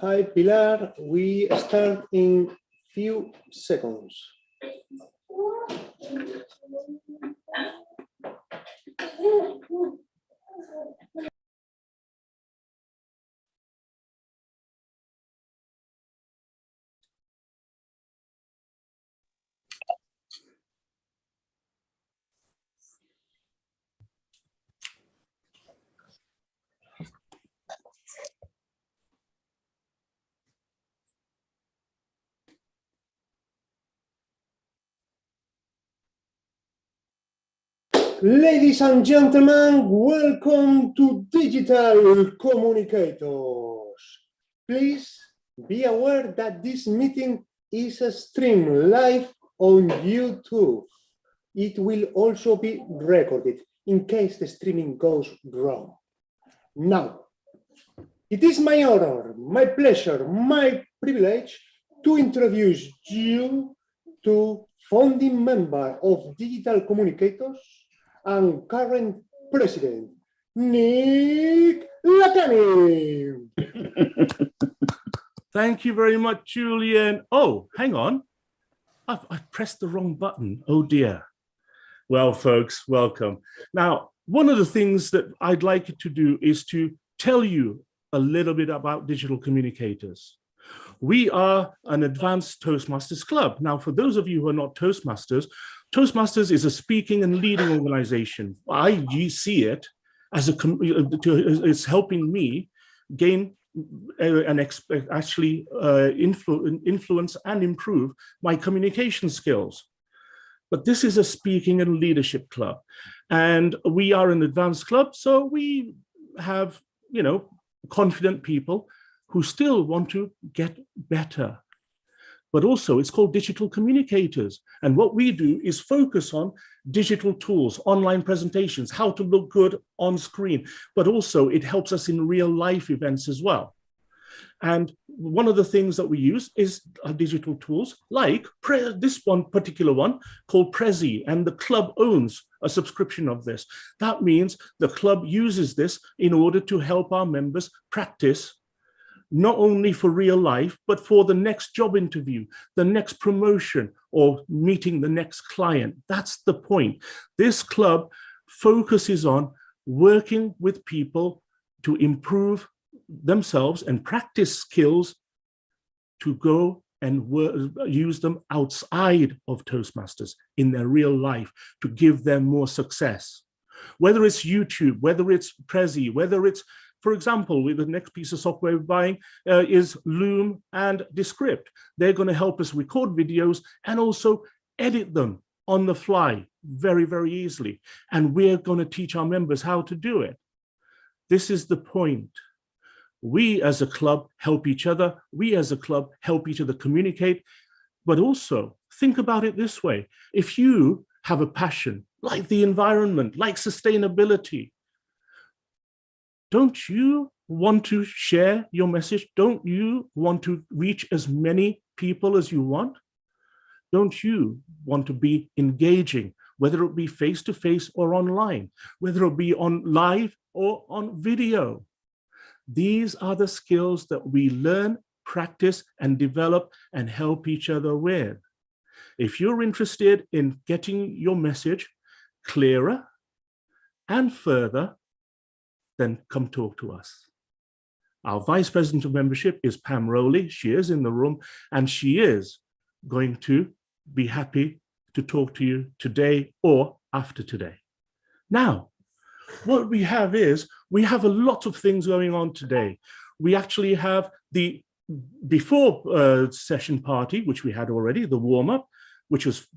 Hi, Pilar. We start in few seconds. Ladies and gentlemen, welcome to Digital Communicators. Please be aware that this meeting is streamed live on YouTube. It will also be recorded in case the streaming goes wrong. Now, it is my honor, my pleasure, my privilege to introduce you to founding member of Digital Communicators and current president, Nick Lacani. Thank you very much, Julian. Oh, hang on. I've pressed the wrong button. Oh, dear. Well, folks, welcome. Now, one of the things that I'd like to do is to tell you a little bit about Digital Communicators. We are an advanced Toastmasters club. Now, for those of you who are not Toastmasters, Toastmasters is a speaking and leading organization. I see it as it's helping me gain influence and improve my communication skills. But this is a speaking and leadership club, and we are an advanced club, so we have, confident people who still want to get better. But also it's called Digital Communicators. And what we do is focus on digital tools, online presentations, how to look good on screen, but also it helps us in real life events as well. And one of the things that we use is digital tools like this one particular one called Prezi, and the club owns a subscription of this. That means the club uses this in order to help our members practice not only for real life, but for the next job interview, the next promotion, or meeting the next client. That's the point. This club focuses on working with people to improve themselves and practice skills to go and use them outside of Toastmasters in their real life to give them more success. Whether it's YouTube, whether it's Prezi, whether it's, for example, with the next piece of software we're buying is Loom and Descript. They're going to help us record videos and also edit them on the fly very, very easily. And we're going to teach our members how to do it. This is the point. We as a club help each other. We as a club help each other communicate. But also think about it this way. If you have a passion like the environment, like sustainability, don't you want to share your message? Don't you want to reach as many people as you want? Don't you want to be engaging, whether it be face-to-face or online, whether it be on live or on video? These are the skills that we learn, practice, and develop and help each other with. If you're interested in getting your message clearer and further, then come talk to us. Our Vice President of Membership is Pam Rowley. She is in the room, and she is going to be happy to talk to you today or after today. Now, what we have is, we have a lot of things going on today. We actually have the before session party, which we had already, the warm-up, which was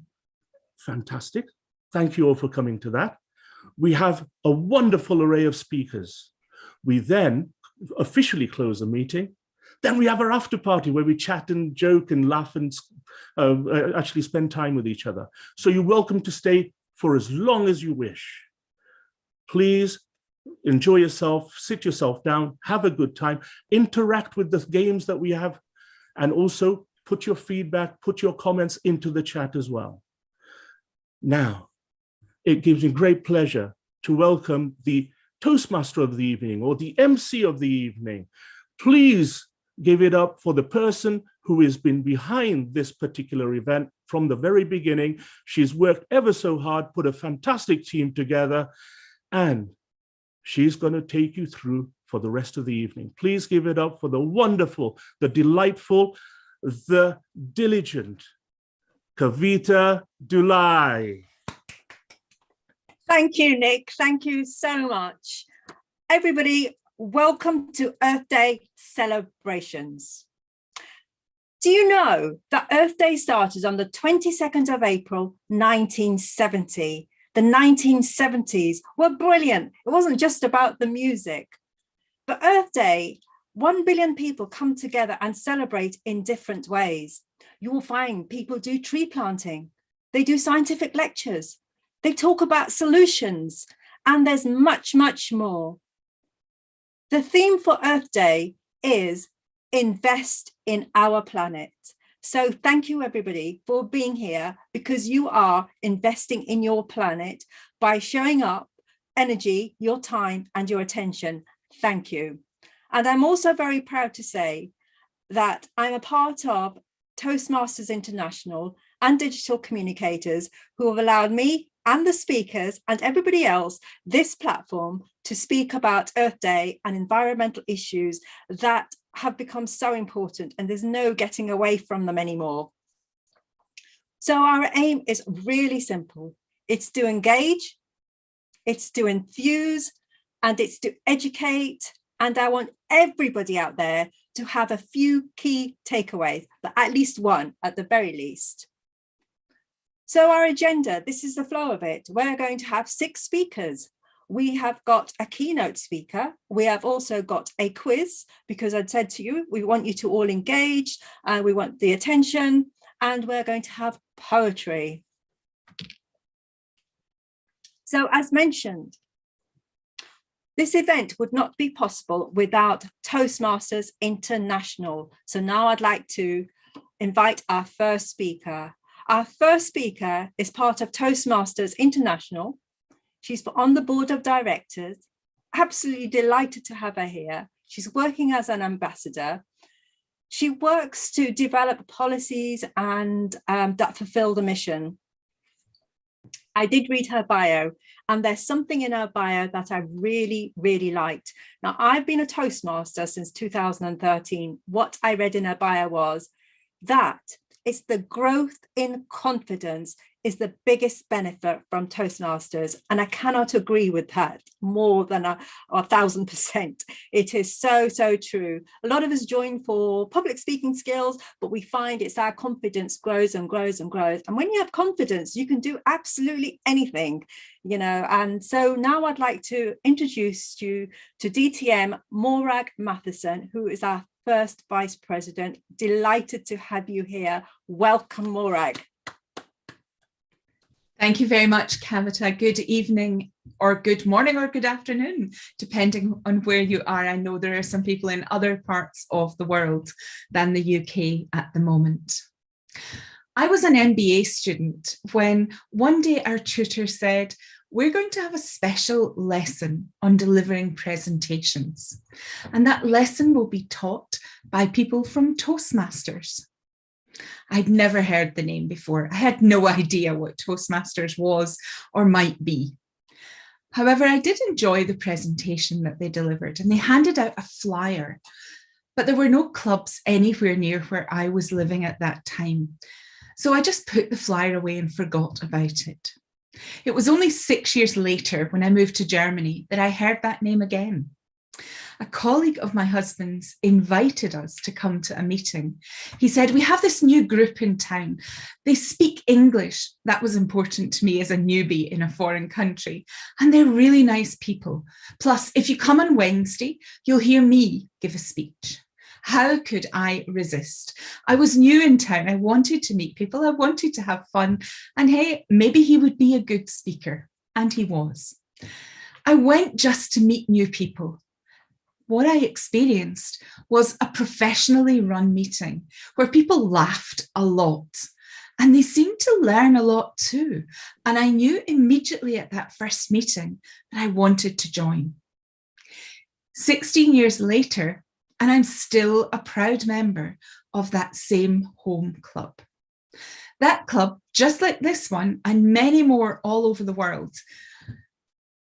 fantastic. Thank you all for coming to that. We have a wonderful array of speakers. We then officially close the meeting. Then we have our after party where we chat and joke and laugh and actually spend time with each other. So you're welcome to stay for as long as you wish. Please enjoy yourself, sit yourself down, have a good time, interact with the games that we have, and also put your feedback, put your comments into the chat as well. Now, it gives me great pleasure to welcome the Toastmaster of the evening, or the MC of the evening. Please give it up for the person who has been behind this particular event from the very beginning. She's worked ever so hard, put a fantastic team together, and she's going to take you through for the rest of the evening. Please give it up for the wonderful, the delightful, the diligent Kavita Dulai. Thank you, Nick. Thank you so much. Everybody, welcome to Earth Day celebrations. Do you know that Earth Day started on the 22nd of April, 1970? The 1970s were brilliant. It wasn't just about the music. But Earth Day, 1 billion people come together and celebrate in different ways. You will find people do tree planting. They do scientific lectures. They talk about solutions. And there's much, much more. The theme for Earth Day is invest in our planet. So thank you, everybody, for being here, because you are investing in your planet by showing up, energy, your time, and your attention. Thank you. And I'm also very proud to say that I'm a part of Toastmasters International and Digital Communicators, who have allowed me and the speakers and everybody else this platform to speak about Earth Day and environmental issues that have become so important, and there's no getting away from them anymore. So our aim is really simple. It's to engage, it's to enthuse, and it's to educate. And I want everybody out there to have a few key takeaways, but at least one at the very least. So our agenda, this is the flow of it. We're going to have 6 speakers. We have got a keynote speaker. We have also got a quiz, because I'd said to you, we want you to all engage and we want the attention, and we're going to have poetry. So as mentioned, this event would not be possible without Toastmasters International. So now I'd like to invite our first speaker. Our first speaker is part of Toastmasters International. She's on the board of directors. Absolutely delighted to have her here. She's working as an ambassador. She works to develop policies and that fulfill the mission. I did read her bio, and there's something in her bio that I really, really liked. Now, I've been a Toastmaster since 2013. What I read in her bio was that it's the growth in confidence is the biggest benefit from Toastmasters. And I cannot agree with that more than 1,000%. It is so, so true. A lot of us join for public speaking skills, but we find it's our confidence grows and grows and grows. And when you have confidence, you can do absolutely anything, you know. And so now I'd like to introduce you to Dtm Morag Matheson, who is our first Vice President. Delighted to have you here. Welcome, Morag. Thank you very much, Kavita. Good evening, or good morning, or good afternoon, depending on where you are. I know there are some people in other parts of the world than the UK at the moment. I was an MBA student when one day our tutor said, we're going to have a special lesson on delivering presentations. And that lesson will be taught by people from Toastmasters. I'd never heard the name before. I had no idea what Toastmasters was or might be. However, I did enjoy the presentation that they delivered, and they handed out a flyer, but there were no clubs anywhere near where I was living at that time. So I just put the flyer away and forgot about it. It was only 6 years later, when I moved to Germany, that I heard that name again. A colleague of my husband's invited us to come to a meeting. He said, we have this new group in town. They speak English. That was important to me as a newbie in a foreign country. And they're really nice people. Plus, if you come on Wednesday, you'll hear me give a speech. How could I resist? I was new in town. I wanted to meet people. I wanted to have fun. And hey, maybe he would be a good speaker. And he was. I went just to meet new people. What I experienced was a professionally run meeting where people laughed a lot, and they seemed to learn a lot too. And I knew immediately at that first meeting that I wanted to join. 16 years later, and I'm still a proud member of that same home club. That club, just like this one and many more all over the world,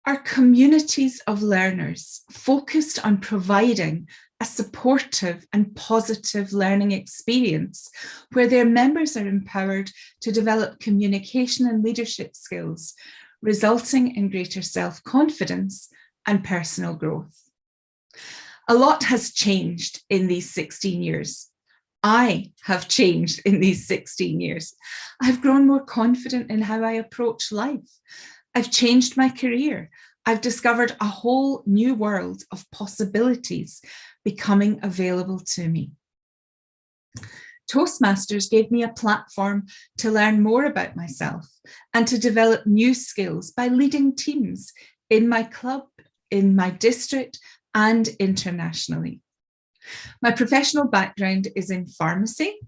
are communities of learners focused on providing a supportive and positive learning experience where their members are empowered to develop communication and leadership skills, resulting in greater self-confidence and personal growth. A lot has changed in these 16 years. I have changed in these 16 years. I've grown more confident in how I approach life. I've changed my career. I've discovered a whole new world of possibilities becoming available to me. Toastmasters gave me a platform to learn more about myself and to develop new skills by leading teams in my club, in my district, and internationally. My professional background is in pharmacy,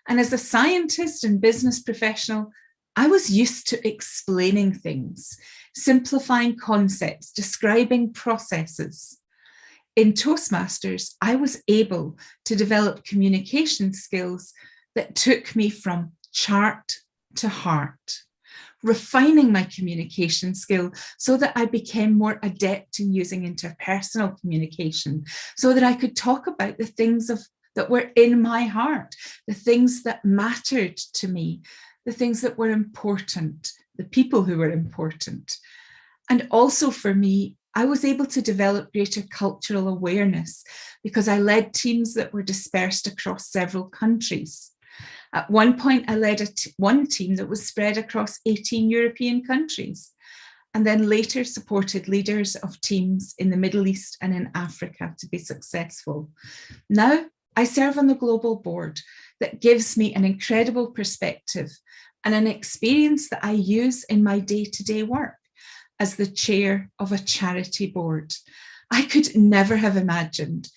and as a scientist and business professional, I was used to explaining things, simplifying concepts, describing processes. In Toastmasters, I was able to develop communication skills that took me from chart to heart, refining my communication skill so that I became more adept in using interpersonal communication, so that I could talk about the things that were in my heart, the things that mattered to me, the things that were important, the people who were important. And also for me, I was able to develop greater cultural awareness because I led teams that were dispersed across several countries. At one point, I led one team that was spread across 18 European countries, and then later supported leaders of teams in the Middle East and in Africa to be successful. Now, I serve on the global board that gives me an incredible perspective and an experience that I use in my day-to-day work as the chair of a charity board. I could never have imagined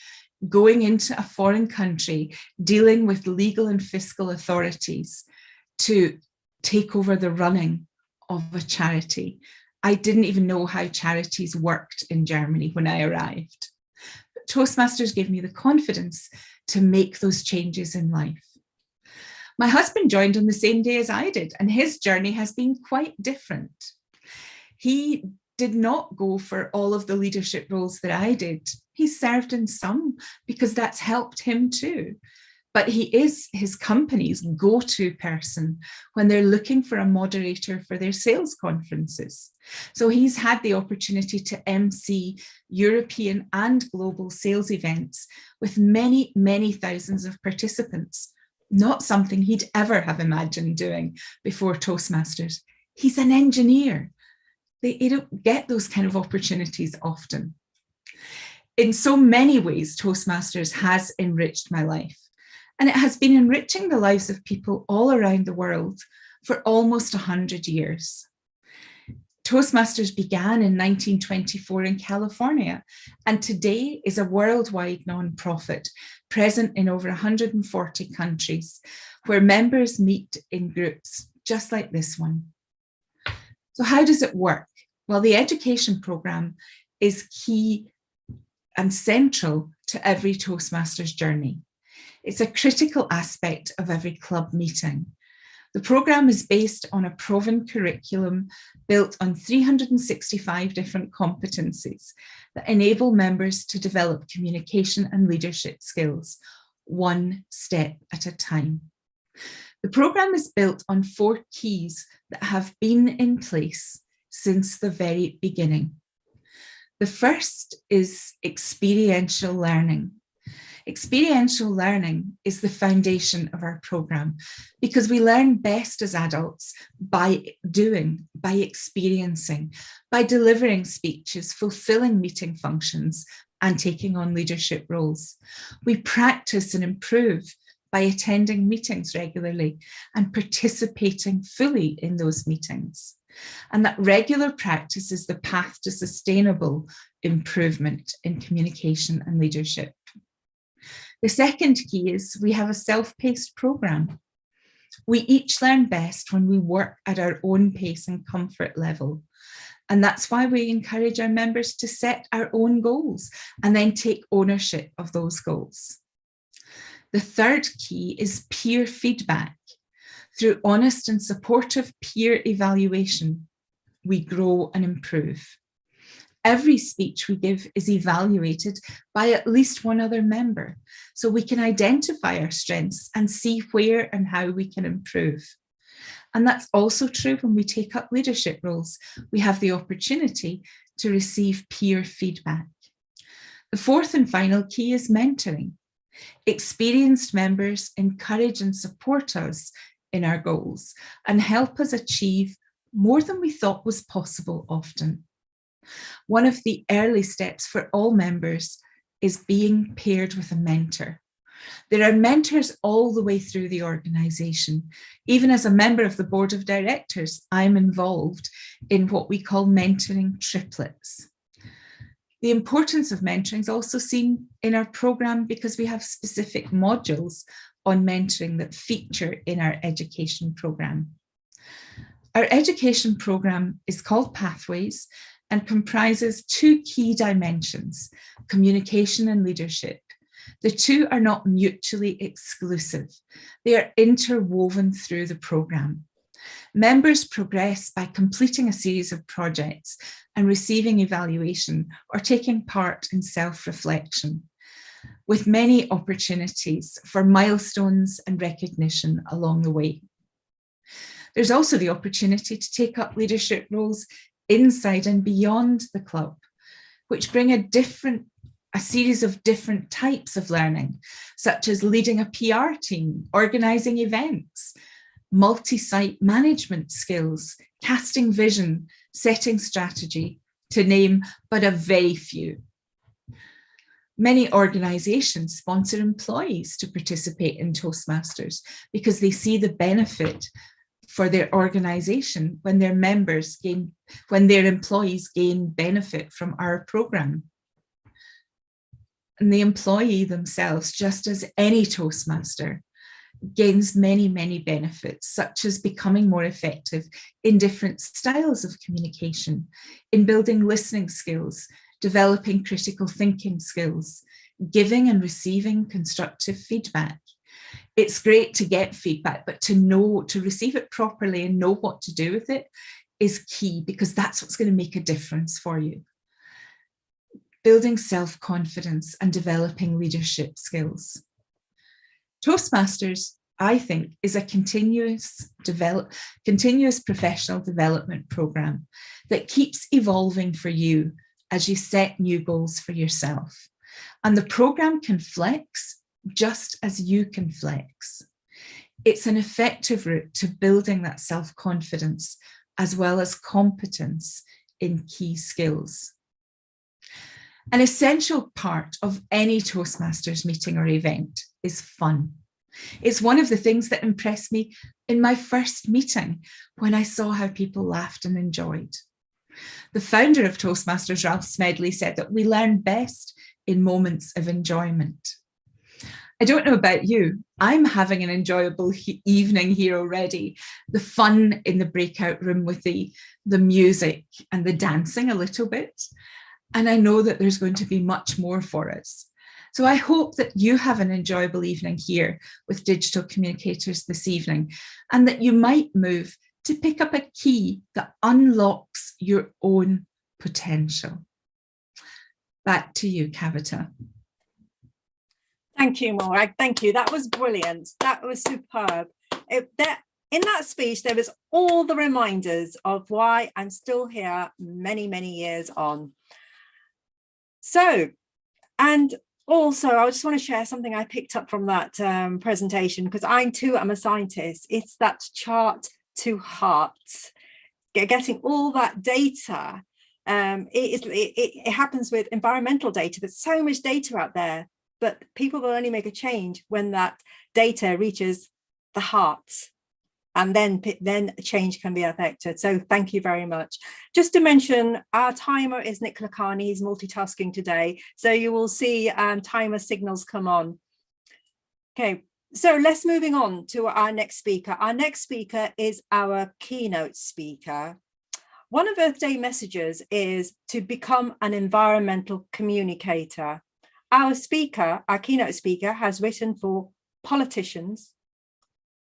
going into a foreign country, dealing with legal and fiscal authorities to take over the running of a charity. I didn't even know how charities worked in Germany when I arrived. But Toastmasters gave me the confidence to make those changes in life. My husband joined on the same day as I did, and his journey has been quite different. He did not go for all of the leadership roles that I did. He served in some because that's helped him too. But he is his company's go-to person when they're looking for a moderator for their sales conferences. So he's had the opportunity to MC European and global sales events with many, many thousands of participants. Not something he'd ever have imagined doing before Toastmasters. He's an engineer. They don't get those kind of opportunities often. In so many ways, Toastmasters has enriched my life, and it has been enriching the lives of people all around the world for almost 100 years. Toastmasters began in 1924 in California, and today is a worldwide nonprofit present in over 140 countries, where members meet in groups just like this one. So how does it work? Well, the education program is key and central to every Toastmasters journey. It's a critical aspect of every club meeting. The program is based on a proven curriculum built on 365 different competencies that enable members to develop communication and leadership skills, one step at a time. The program is built on 4 keys that have been in place since the very beginning. The first is experiential learning. Experiential learning is the foundation of our program because we learn best as adults by doing, by experiencing, by delivering speeches, fulfilling meeting functions, and taking on leadership roles. We practice and improve by attending meetings regularly and participating fully in those meetings. And that regular practice is the path to sustainable improvement in communication and leadership. The second key is we have a self-paced program. We each learn best when we work at our own pace and comfort level. And that's why we encourage our members to set our own goals and then take ownership of those goals. The third key is peer feedback. Through honest and supportive peer evaluation, we grow and improve. Every speech we give is evaluated by at least one other member, so we can identify our strengths and see where and how we can improve. And that's also true when we take up leadership roles. We have the opportunity to receive peer feedback. The fourth and final key is mentoring. Experienced members encourage and support us in our goals and help us achieve more than we thought was possible often. One of the early steps for all members is being paired with a mentor. There are mentors all the way through the organisation. Even as a member of the board of directors, I'm involved in what we call mentoring triplets. The importance of mentoring is also seen in our programme because we have specific modules on mentoring that feature in our education programme. Our education programme is called Pathways and comprises two key dimensions, communication and leadership. The two are not mutually exclusive. They are interwoven through the programme. Members progress by completing a series of projects and receiving evaluation or taking part in self-reflection, with many opportunities for milestones and recognition along the way. There's also the opportunity to take up leadership roles inside and beyond the club, which bring a series of different types of learning, such as leading a PR team, organising events, multi-site management skills, casting vision, setting strategy, to name but a very few. Many organisations sponsor employees to participate in Toastmasters because they see the benefit for their organisation when their employees gain benefit from our programme. And the employee themselves, just as any Toastmaster, gains many, many benefits, such as becoming more effective in different styles of communication, in building listening skills, developing critical thinking skills, giving and receiving constructive feedback. It's great to get feedback, but to receive it properly and know what to do with it is key, because that's what's going to make a difference for you. Building self-confidence and developing leadership skills. Toastmasters, I think, is a continuous professional development program that keeps evolving for you as you set new goals for yourself. And the program can flex just as you can flex. It's an effective route to building that self-confidence as well as competence in key skills. An essential part of any Toastmasters meeting or event is fun. It's one of the things that impressed me in my first meeting when I saw how people laughed and enjoyed. The founder of Toastmasters, Ralph Smedley, said that we learn best in moments of enjoyment. I don't know about you, I'm having an enjoyable evening here already. The fun in the breakout room with the music and the dancing a little bit. And I know that there's going to be much more for us. So I hope that you have an enjoyable evening here with Digital Communicators this evening, and that you might move to pick up a key that unlocks your own potential. Back to you, Kavita. Thank you, Morag. Thank you. That was brilliant. That was superb. In that speech, there was all the reminders of why I'm still here many, many years on. So, and also, I just want to share something I picked up from that presentation, because I too am a scientist. It's that chart to heart, getting all that data. It happens with environmental data. There's so much data out there, but people will only make a change when that data reaches the heart, and then change can be affected. So thank you very much. Just to mention, our timer is Nick Lacani. He's multitasking today, so you will see timer signals come on. Okay, so let's moving on to our next speaker. Our next speaker is our keynote speaker. One of Earth Day messages is to become an environmental communicator. Our speaker, our keynote speaker, has written for politicians,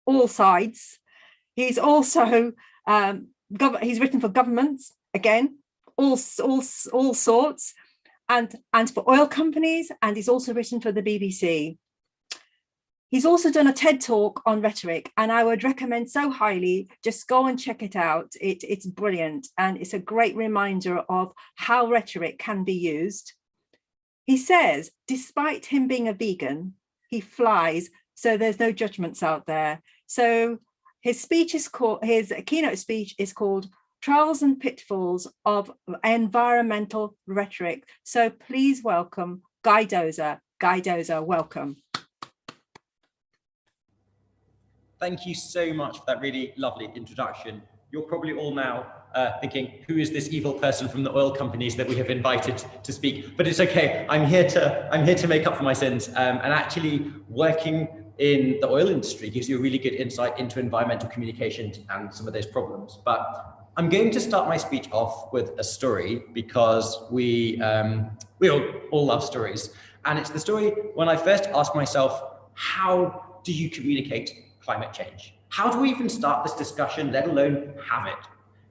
all sides. He's also he's written for governments, again, all sorts, and for oil companies, and he's also written for the BBC. He's also done a TED talk on rhetoric, and I would recommend so highly, just go and check it out. It's brilliant, and it's a great reminder of how rhetoric can be used. He says, despite him being a vegan, he flies, so there's no judgments out there. So his speech is called, his keynote speech is called Trials and Pitfalls of Environmental Rhetoric. So please welcome Guy Dozer. Guy Dozer, welcome. Thank you so much for that really lovely introduction. You're probably all now thinking, who is this evil person from the oil companies that we have invited to speak? But it's okay. I'm here to make up for my sins. And actually, working in the oil industry gives you a really good insight into environmental communications and some of those problems. But I'm going to start my speech off with a story because we all love stories. And it's the story when I first asked myself, how do you communicate climate change? How do we even start this discussion, let alone have it?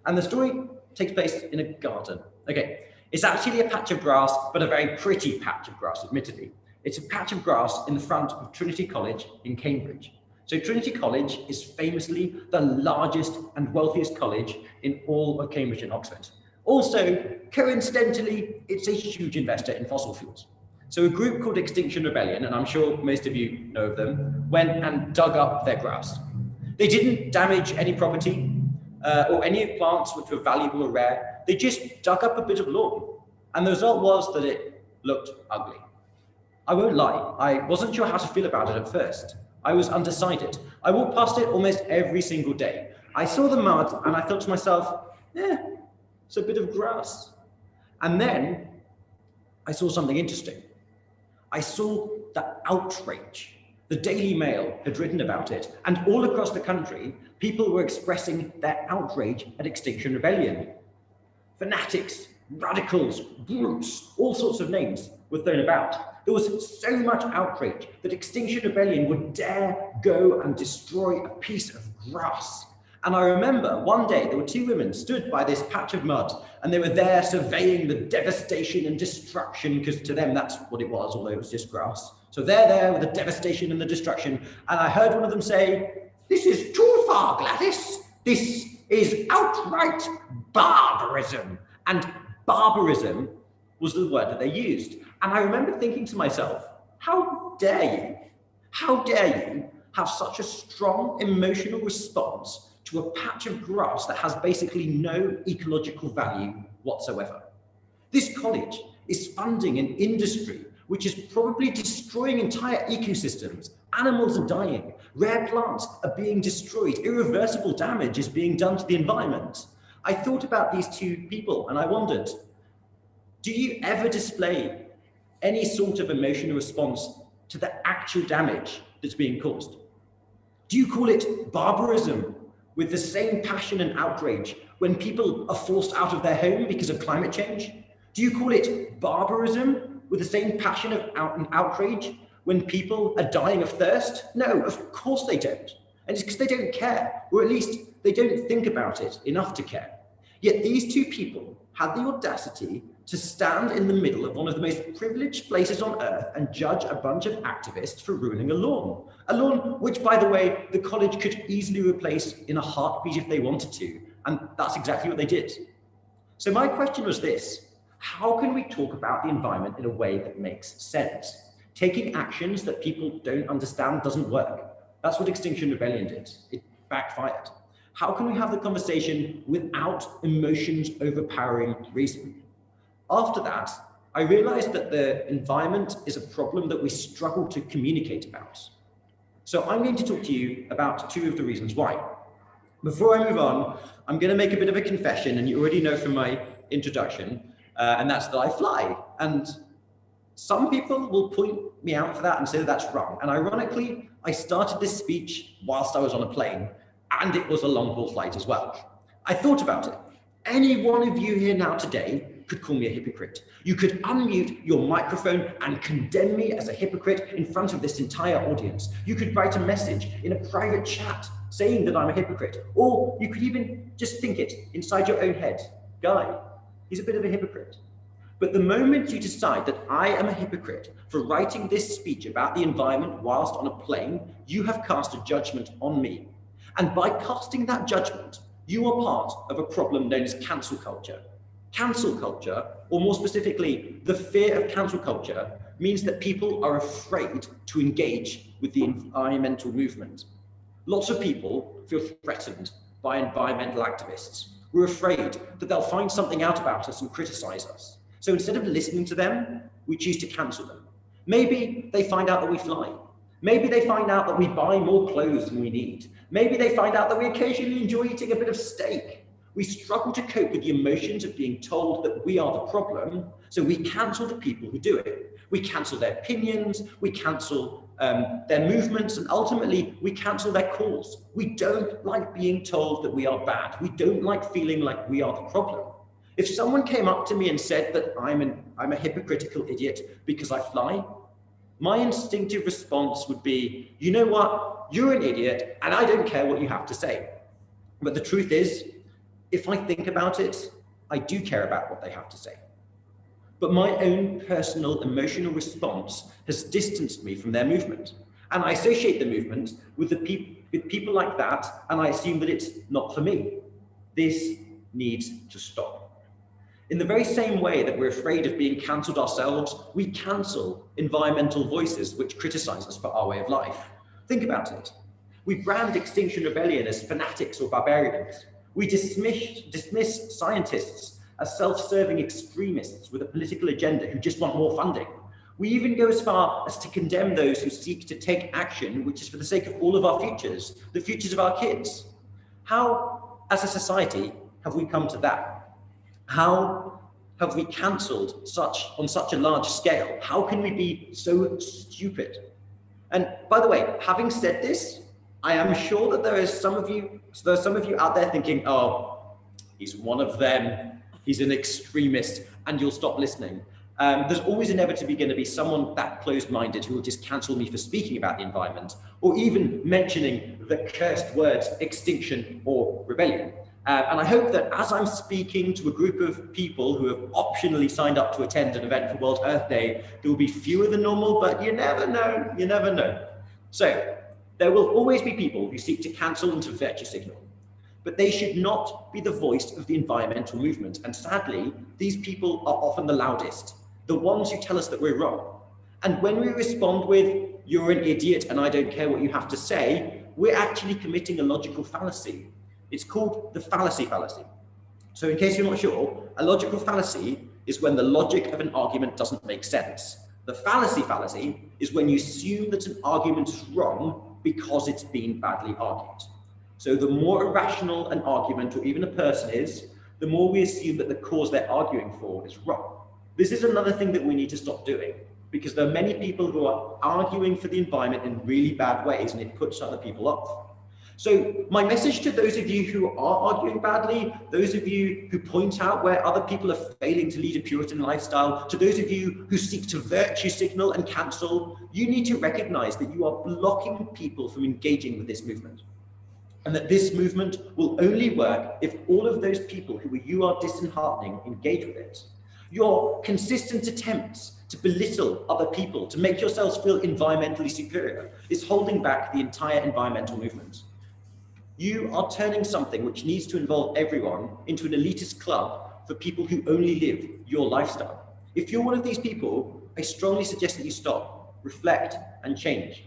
And the story takes place in a garden. Okay, it's actually a patch of grass, but a very pretty patch of grass, admittedly. It's a patch of grass in the front of Trinity College in Cambridge. So Trinity College is famously the largest and wealthiest college in all of Cambridge and Oxford. Also, coincidentally, it's a huge investor in fossil fuels. So a group called Extinction Rebellion, and I'm sure most of you know of them, went and dug up their grass. They didn't damage any property or any plants which were valuable or rare. They just dug up a bit of lawn. And the result was that it looked ugly. I won't lie, I wasn't sure how to feel about it at first. I was undecided. I walked past it almost every single day. I saw the mud and I thought to myself, it's a bit of grass. And then I saw something interesting. I saw that Outrage. The Daily Mail had written about it, and all across the country, people were expressing their outrage at Extinction Rebellion. Fanatics, radicals, brutes, all sorts of names were thrown about. There was so much outrage that Extinction Rebellion would dare go and destroy a piece of grass. And I remember one day there were two women stood by this patch of mud, and they were there surveying the devastation and destruction, because to them that's what it was, although it was just grass. So they're there with the devastation and the destruction. And I heard one of them say, "This is too far, Gladys. This is outright barbarism." And barbarism was the word that they used. And I remember thinking to myself, how dare you? How dare you have such a strong emotional response to a patch of grass that has basically no ecological value whatsoever? This college is funding an industry which is probably destroying entire ecosystems. Animals are dying, rare plants are being destroyed, irreversible damage is being done to the environment. I thought about these two people and I wondered, do you ever display any sort of emotional response to the actual damage that's being caused? Do you call it barbarism with the same passion and outrage when people are forced out of their home because of climate change? Do you call it barbarism with the same passion and outrage when people are dying of thirst? No, of course they don't. And it's because they don't care, or at least they don't think about it enough to care. Yet these two people had the audacity to stand in the middle of one of the most privileged places on earth and judge a bunch of activists for ruining a lawn which, by the way, the college could easily replace in a heartbeat if they wanted to. And that's exactly what they did. So my question was this: how can we talk about the environment in a way that makes sense? Taking actions that people don't understand doesn't work. That's what Extinction Rebellion did. It backfired. How can we have the conversation without emotions overpowering reason? After that, I realized that the environment is a problem that we struggle to communicate about. So I'm going to talk to you about two of the reasons why. Before I move on, I'm going to make a bit of a confession, and you already know from my introduction, and that's that I fly. And some people will point me out for that and say that that's wrong. And ironically, I started this speech whilst I was on a plane, and it was a long-haul flight as well. I thought about it. Any one of you here now today could call me a hypocrite. You could unmute your microphone and condemn me as a hypocrite in front of this entire audience. You could write a message in a private chat saying that I'm a hypocrite, or you could even just think it inside your own head. Guy, he's a bit of a hypocrite. But the moment you decide that I am a hypocrite for writing this speech about the environment whilst on a plane, you have cast a judgment on me. And by casting that judgment, you are part of a problem known as cancel culture. Cancel culture, or more specifically, the fear of cancel culture, means that people are afraid to engage with the environmental movement. Lots of people feel threatened by environmental activists. We're afraid that they'll find something out about us and criticize us. So instead of listening to them, we choose to cancel them. Maybe they find out that we fly. Maybe they find out that we buy more clothes than we need. Maybe they find out that we occasionally enjoy eating a bit of steak. We struggle to cope with the emotions of being told that we are the problem, so we cancel the people who do it. We cancel their opinions, we cancel their movements, and ultimately we cancel their cause. We don't like being told that we are bad. We don't like feeling like we are the problem. If someone came up to me and said that I'm a hypocritical idiot because I fly, my instinctive response would be, you know what, you're an idiot and I don't care what you have to say. But the truth is, if I think about it, I do care about what they have to say. But my own personal emotional response has distanced me from their movement. And I associate the movement with people like that, and I assume that it's not for me. This needs to stop. In the very same way that we're afraid of being cancelled ourselves, we cancel environmental voices which criticize us for our way of life. Think about it. We brand Extinction Rebellion as fanatics or barbarians. We dismiss scientists as self-serving extremists with a political agenda who just want more funding. We even go as far as to condemn those who seek to take action, which is for the sake of all of our futures, the futures of our kids. How, as a society, have we come to that? How have we cancelled on such a large scale? How can we be so stupid? And by the way, having said this, I am sure that there are some of you out there thinking, oh, he's one of them, he's an extremist, and you'll stop listening. There's always inevitably going to be someone that closed-minded who will just cancel me for speaking about the environment, or even mentioning the cursed words extinction or rebellion. And I hope that as I'm speaking to a group of people who have optionally signed up to attend an event for World Earth Day, there will be fewer than normal, but you never know, you never know. So there will always be people who seek to cancel and to virtue signal, but they should not be the voice of the environmental movement. And sadly, these people are often the loudest, the ones who tell us that we're wrong. And when we respond with, you're an idiot and I don't care what you have to say, we're actually committing a logical fallacy. It's called the fallacy fallacy. So in case you're not sure, a logical fallacy is when the logic of an argument doesn't make sense. The fallacy fallacy is when you assume that an argument is wrong because it's been badly argued. So the more irrational an argument or even a person is, the more we assume that the cause they're arguing for is wrong. This is another thing that we need to stop doing, because there are many people who are arguing for the environment in really bad ways and it puts other people off. So my message to those of you who are arguing badly, those of you who point out where other people are failing to lead a Puritan lifestyle, to those of you who seek to virtue signal and cancel, you need to recognize that you are blocking people from engaging with this movement. And that this movement will only work if all of those people who you are disheartening engage with it. Your consistent attempts to belittle other people, to make yourselves feel environmentally superior, is holding back the entire environmental movement. You are turning something which needs to involve everyone into an elitist club for people who only live your lifestyle. If you're one of these people, I strongly suggest that you stop, reflect, and change.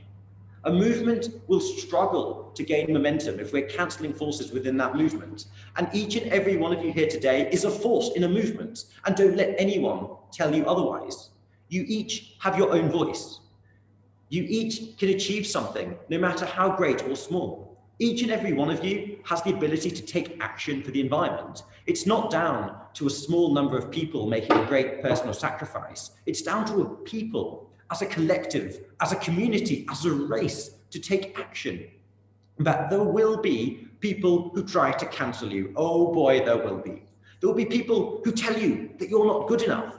A movement will struggle to gain momentum if we're cancelling forces within that movement. And each and every one of you here today is a force in a movement, and don't let anyone tell you otherwise. You each have your own voice. You each can achieve something, no matter how great or small. Each and every one of you has the ability to take action for the environment. It's not down to a small number of people making a great personal sacrifice. It's down to a people, as a collective, as a community, as a race, to take action. But there will be people who try to cancel you. Oh boy, there will be. There will be people who tell you that you're not good enough.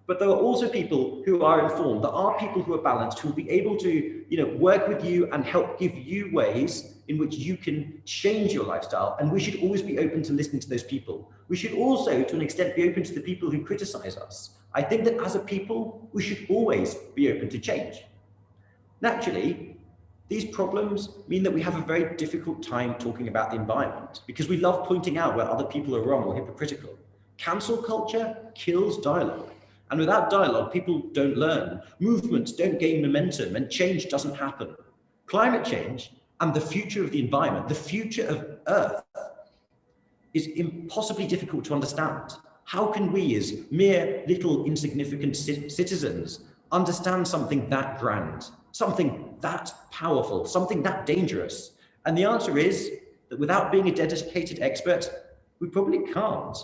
But there are also people who are informed. There are people who are balanced, who will be able to, work with you and help give you ways in which you can change your lifestyle. And we should always be open to listening to those people. We should also, to an extent, be open to the people who criticize us. I think that as a people, we should always be open to change. Naturally, these problems mean that we have a very difficult time talking about the environment because we love pointing out where other people are wrong or hypocritical. Cancel culture kills dialogue. And without dialogue, people don't learn. Movements don't gain momentum and change doesn't happen. Climate change and the future of the environment, the future of Earth, is impossibly difficult to understand. How can we as mere little insignificant citizens understand something that grand, something that powerful, something that dangerous? And the answer is that without being a dedicated expert, we probably can't.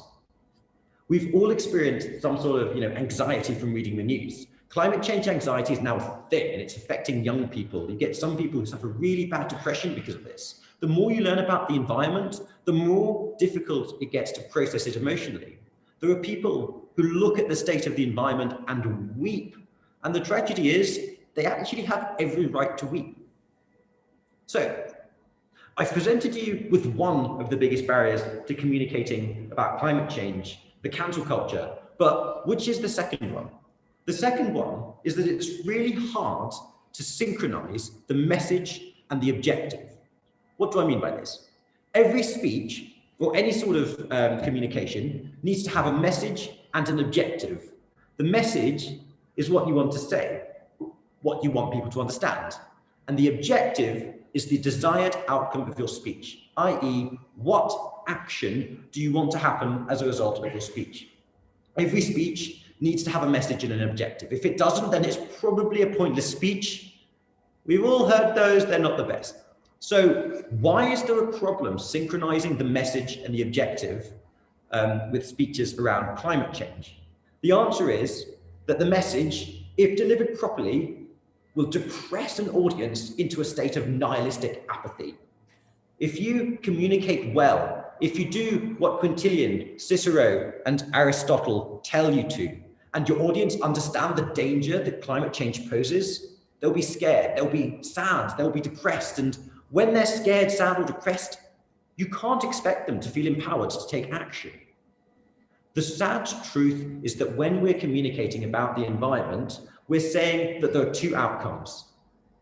We've all experienced some sort of anxiety from reading the news. Climate change anxiety is now a thing and it's affecting young people. You get some people who suffer really bad depression because of this. The more you learn about the environment, the more difficult it gets to process it emotionally. There are people who look at the state of the environment and weep. And the tragedy is they actually have every right to weep. So I've presented you with one of the biggest barriers to communicating about climate change, the cancel culture, but which is the second one? The second one is that it's really hard to synchronize the message and the objective. What do I mean by this? Every speech or any sort of communication needs to have a message and an objective. The message is what you want to say, what you want people to understand. And the objective is the desired outcome of your speech, i.e., what action do you want to happen as a result of your speech? Every speech needs to have a message and an objective. If it doesn't, then it's probably a pointless speech. We've all heard those, they're not the best. So why is there a problem synchronizing the message and the objective with speeches around climate change? The answer is that the message, if delivered properly, will depress an audience into a state of nihilistic apathy. If you communicate well, if you do what Quintilian, Cicero, and Aristotle tell you to, and your audience understand the danger that climate change poses, they'll be scared, they'll be sad, they'll be depressed. And when they're scared, sad, or depressed, you can't expect them to feel empowered to take action. The sad truth is that when we're communicating about the environment, we're saying that there are two outcomes.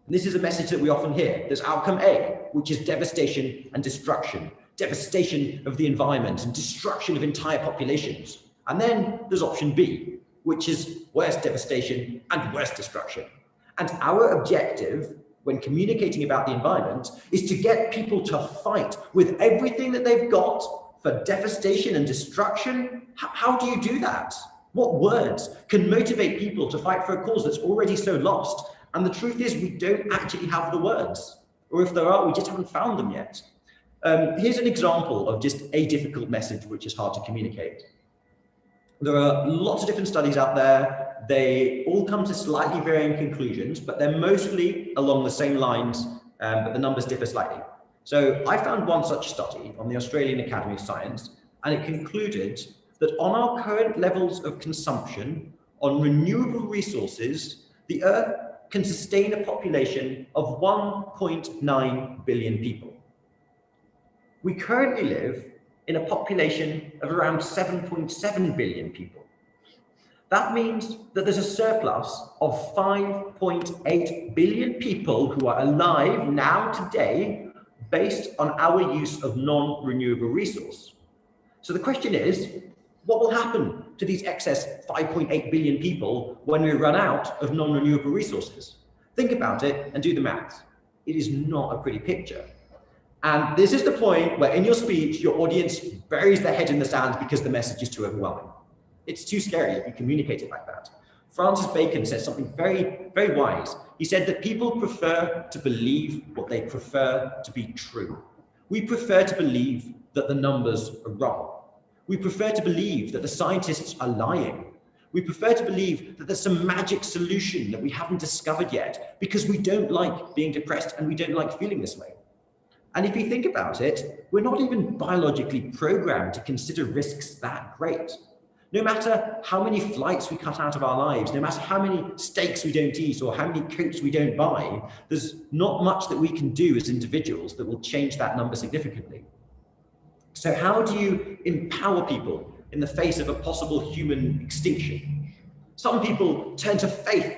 And this is a message that we often hear. There's outcome A, which is devastation and destruction, devastation of the environment and destruction of entire populations. And then there's option B, which is worse devastation and worse destruction. And our objective when communicating about the environment is to get people to fight with everything that they've got for devastation and destruction. How do you do that? What words can motivate people to fight for a cause that's already so lost? And the truth is we don't actually have the words, or if there are, we just haven't found them yet. Here's an example of just a difficult message which is hard to communicate. There are lots of different studies out there. They all come to slightly varying conclusions, but they're mostly along the same lines, but the numbers differ slightly. So I found one such study on the Australian Academy of Science, and it concluded that on our current levels of consumption on renewable resources, the Earth can sustain a population of 1.9 billion people. We currently live in a population of around 7.7 billion people. That means that there's a surplus of 5.8 billion people who are alive now today based on our use of non-renewable resource. So the question is, what will happen to these excess 5.8 billion people when we run out of non-renewable resources? Think about it and do the math. It is not a pretty picture. And this is the point where in your speech, your audience buries their head in the sand because the message is too overwhelming. It's too scary if you communicate it like that. Francis Bacon says something very, very wise. He said that people prefer to believe what they prefer to be true. We prefer to believe that the numbers are wrong. We prefer to believe that the scientists are lying. We prefer to believe that there's some magic solution that we haven't discovered yet because we don't like being depressed and we don't like feeling this way. And if you think about it, we're not even biologically programmed to consider risks that great. No matter how many flights we cut out of our lives, no matter how many steaks we don't eat or how many coats we don't buy, there's not much that we can do as individuals that will change that number significantly. So how do you empower people in the face of a possible human extinction? Some people turn to faith,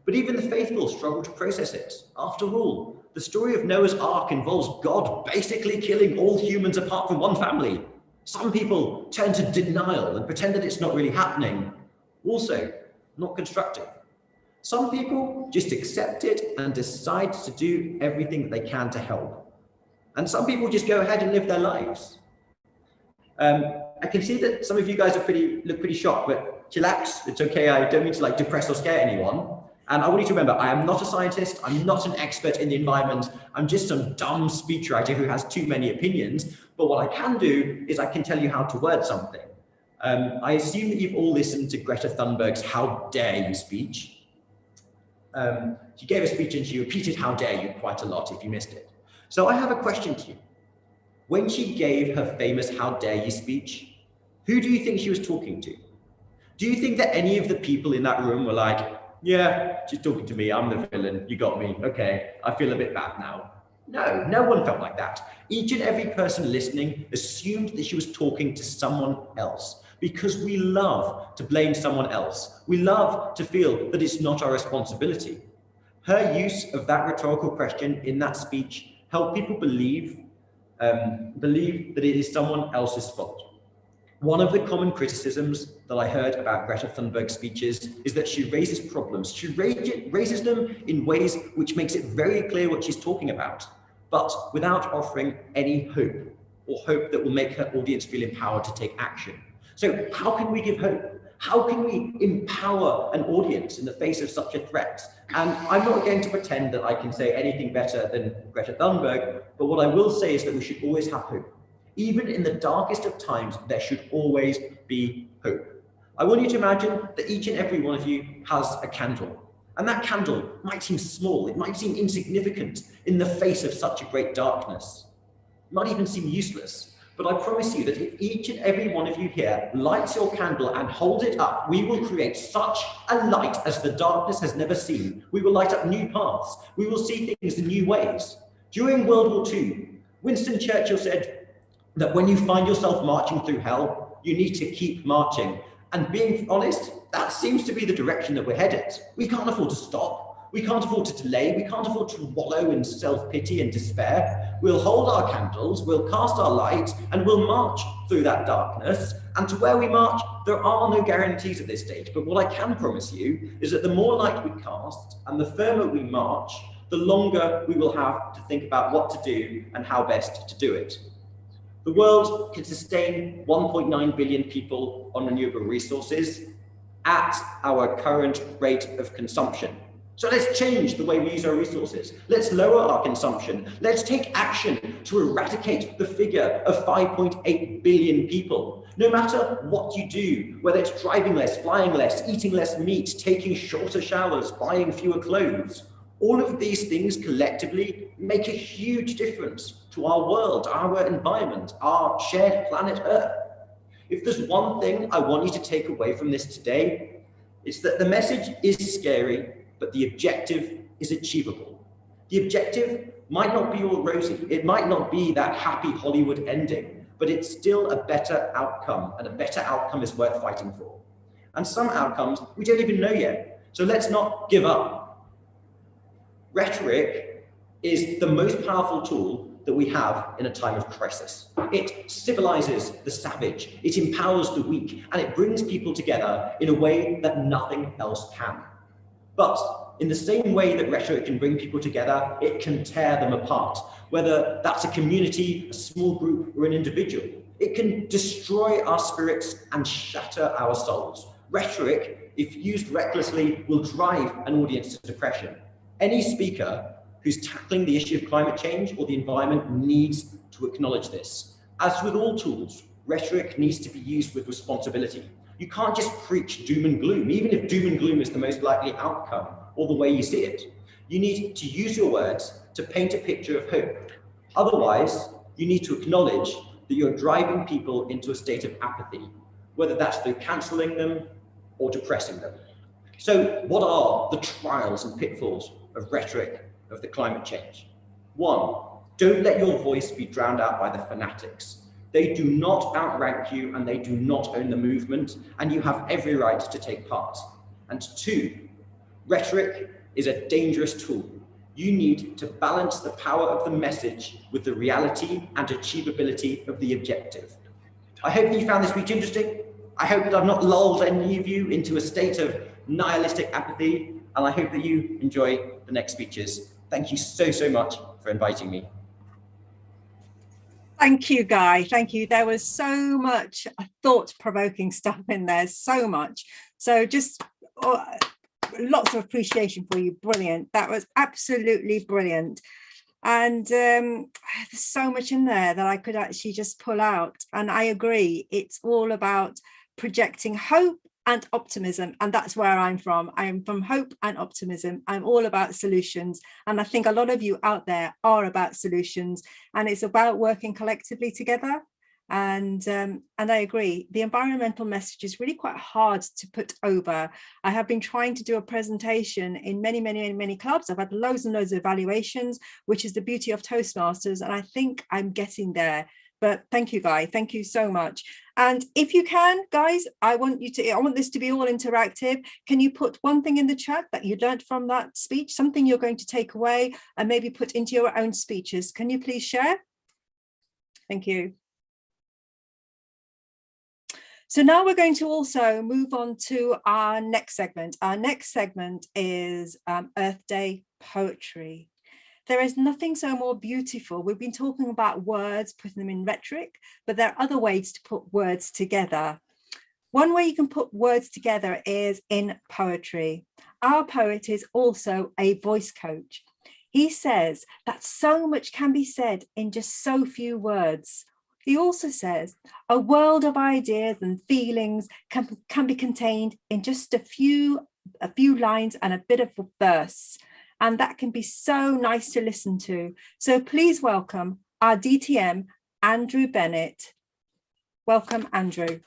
but even the faithful struggle to process it. After all, the story of Noah's Ark involves God basically killing all humans apart from one family. Some people turn to denial and pretend that it's not really happening. Also, not constructive. Some people just accept it and decide to do everything that they can to help. And some people just go ahead and live their lives. I can see that some of you guys look pretty shocked, but chillax, it's okay. I don't mean to depress or scare anyone. And I want you to remember, I am not a scientist. I'm not an expert in the environment. I'm just some dumb speechwriter who has too many opinions. But what I can do is I can tell you how to word something. I assume that you've all listened to Greta Thunberg's "How dare you" speech. She gave a speech and she repeated "How dare you" quite a lot if you missed it. So I have a question to you. When she gave her famous "How dare you" speech, who do you think she was talking to? Do you think that any of the people in that room were like, yeah, she's talking to me, I'm the villain, you got me, okay, I feel a bit bad now? No, no one felt like that. Each and every person listening assumed that she was talking to someone else, because we love to blame someone else. We love to feel that it's not our responsibility. Her use of that rhetorical question in that speech helped people believe that it is someone else's fault. One of the common criticisms that I heard about Greta Thunberg's speeches is that she raises problems. She raises them in ways which makes it very clear what she's talking about, but without offering any hope, or hope that will make her audience feel empowered to take action. So how can we give hope? How can we empower an audience in the face of such a threat? And I'm not going to pretend that I can say anything better than Greta Thunberg, but what I will say is that we should always have hope. Even in the darkest of times, there should always be hope. I want you to imagine that each and every one of you has a candle. And that candle might seem small, it might seem insignificant in the face of such a great darkness. It might even seem useless. But I promise you that if each and every one of you here lights your candle and holds it up, we will create such a light as the darkness has never seen. We will light up new paths. We will see things in new ways. During World War II, Winston Churchill said that when you find yourself marching through hell, you need to keep marching. And being honest, that seems to be the direction that we're headed. We can't afford to stop. We can't afford to delay. We can't afford to wallow in self-pity and despair. We'll hold our candles, we'll cast our light, and we'll march through that darkness. And to where we march, there are no guarantees at this stage. But what I can promise you is that the more light we cast and the firmer we march, the longer we will have to think about what to do and how best to do it. The world can sustain 1.9 billion people on renewable resources at our current rate of consumption. So let's change the way we use our resources. Let's lower our consumption. Let's take action to eradicate the figure of 5.8 billion people. No matter what you do, whether it's driving less, flying less, eating less meat, taking shorter showers, buying fewer clothes, all of these things collectively make a huge difference to our world, our environment, our shared planet Earth. If there's one thing I want you to take away from this today, it's that the message is scary, but the objective is achievable. The objective might not be all rosy. It might not be that happy Hollywood ending, but it's still a better outcome, and a better outcome is worth fighting for. And some outcomes we don't even know yet. So let's not give up. Rhetoric is the most powerful tool that we have in a time of crisis. It civilizes the savage, it empowers the weak, and it brings people together in a way that nothing else can. But in the same way that rhetoric can bring people together, it can tear them apart, whether that's a community, a small group, or an individual. It can destroy our spirits and shatter our souls. Rhetoric, if used recklessly, will drive an audience to depression. Any speaker who's tackling the issue of climate change or the environment needs to acknowledge this. As with all tools, rhetoric needs to be used with responsibility. You can't just preach doom and gloom, even if doom and gloom is the most likely outcome or the way you see it. You need to use your words to paint a picture of hope. Otherwise, you need to acknowledge that you're driving people into a state of apathy, whether that's through cancelling them or depressing them. So what are the trials and pitfalls of rhetoric of the climate change? 1, don't let your voice be drowned out by the fanatics. They do not outrank you and they do not own the movement, and you have every right to take part. And 2, rhetoric is a dangerous tool. You need to balance the power of the message with the reality and achievability of the objective. I hope that you found this speech interesting. I hope that I've not lulled any of you into a state of nihilistic apathy, and I hope that you enjoy the next speeches. Thank you so, so much for inviting me. Thank you, Guy. Thank you. There was so much thought-provoking stuff in there, so much. So just lots of appreciation for you. Brilliant. That was absolutely brilliant. And there's so much in there that I could actually just pull out. And I agree, it's all about projecting hope and optimism, and that's where I'm from. I'm from hope and optimism. I'm all about solutions, and I think a lot of you out there are about solutions, and it's about working collectively together. And I agree, the environmental message is really quite hard to put over. I have been trying to do a presentation in many clubs. I've had loads and loads of evaluations, which is the beauty of Toastmasters, and I think I'm getting there. But thank you, Guy. Thank you so much. And if you can, guys, I want this to be all interactive. Can you put one thing in the chat that you learned from that speech, something you're going to take away and maybe put into your own speeches? Can you please share? Thank you. So now we're going to also move on to our next segment. Our next segment is Earth Day poetry. There is nothing so more beautiful. We've been talking about words, putting them in rhetoric, but there are other ways to put words together. One way you can put words together is in poetry. Our poet is also a voice coach. He says that so much can be said in just so few words. He also says a world of ideas and feelings can be contained in just a few lines and a bit of a verse. And that can be so nice to listen to. So please welcome our DTM, Andrew Bennett. Welcome, Andrew.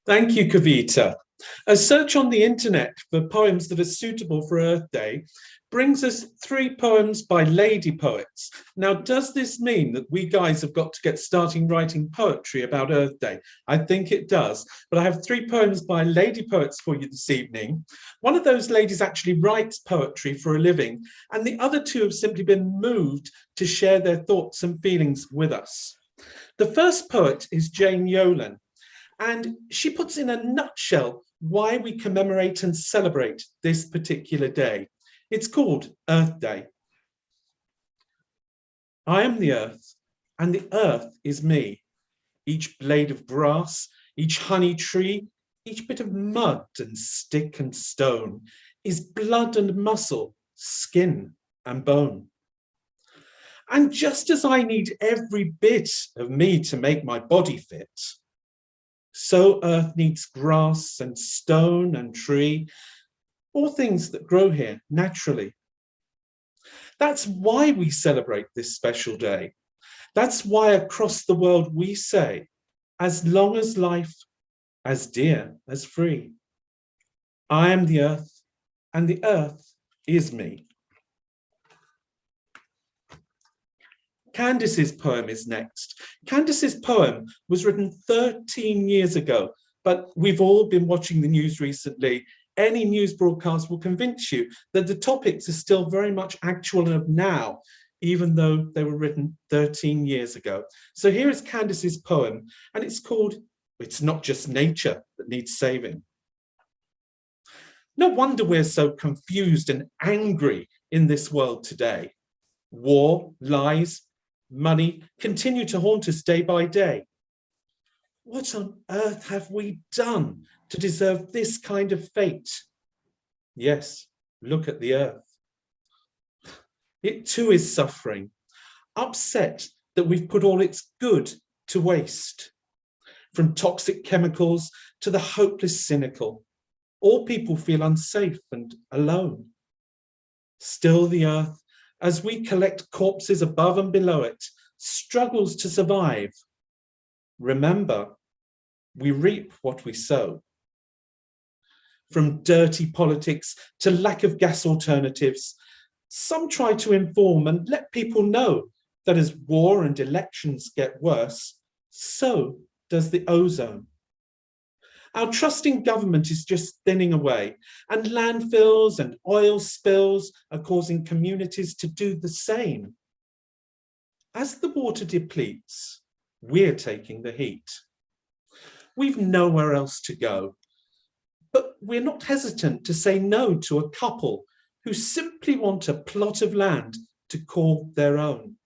Thank you, Kavita. A search on the internet for poems that are suitable for Earth Day brings us 3 poems by lady poets. Now, does this mean that we guys have got to get starting writing poetry about Earth Day? I think it does, but I have 3 poems by lady poets for you this evening. One of those ladies actually writes poetry for a living, and the other 2 have simply been moved to share their thoughts and feelings with us. The first poet is Jane Yellen, and she puts in a nutshell why we commemorate and celebrate this particular day. It's called Earth Day. I am the earth, and the earth is me. Each blade of grass, each honey tree, each bit of mud and stick and stone is blood and muscle, skin and bone. And just as I need every bit of me to make my body fit, so earth needs grass and stone and tree, all things that grow here naturally. That's why we celebrate this special day. That's why across the world we say, as long as life, as dear as free. I am the earth, and the earth is me. Candice's poem is next. Candice's poem was written 13 years ago, but we've all been watching the news recently. Any news broadcast will convince you that the topics are still very much actual and of now, even though they were written 13 years ago. So here is Candice's poem, and it's called It's Not Just Nature That Needs Saving. No wonder we're so confused and angry in this world today. War, lies, money continue to haunt us day by day. What on earth have we done to deserve this kind of fate? Yes, look at the earth. It too is suffering, upset that we've put all its good to waste. From toxic chemicals to the hopeless cynical, all people feel unsafe and alone. Still the earth, as we collect corpses above and below it, struggles to survive. Remember, we reap what we sow. From dirty politics to lack of gas alternatives, some try to inform and let people know that as war and elections get worse, so does the ozone. Our trust in government is just thinning away, and landfills and oil spills are causing communities to do the same. As the water depletes, we're taking the heat. We've nowhere else to go, but we're not hesitant to say no to a couple who simply want a plot of land to call their own.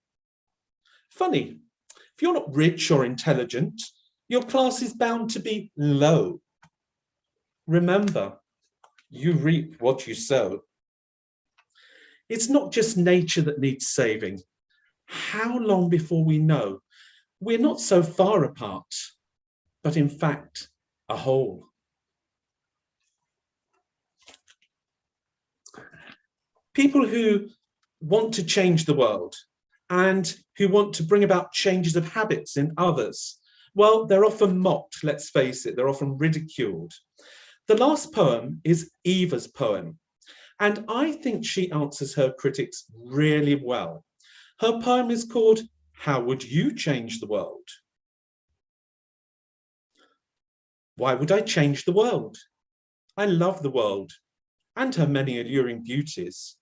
Funny, if you're not rich or intelligent, your class is bound to be low. Remember, you reap what you sow. It's not just nature that needs saving. How long before we know we're not so far apart, but in fact, a whole? People who want to change the world and who want to bring about changes of habits in others, well, they're often mocked, let's face it, they're often ridiculed. The last poem is Eva's poem, and I think she answers her critics really well. Her poem is called How Would You Change the World? Why would I change the world? I love the world and her many alluring beauties,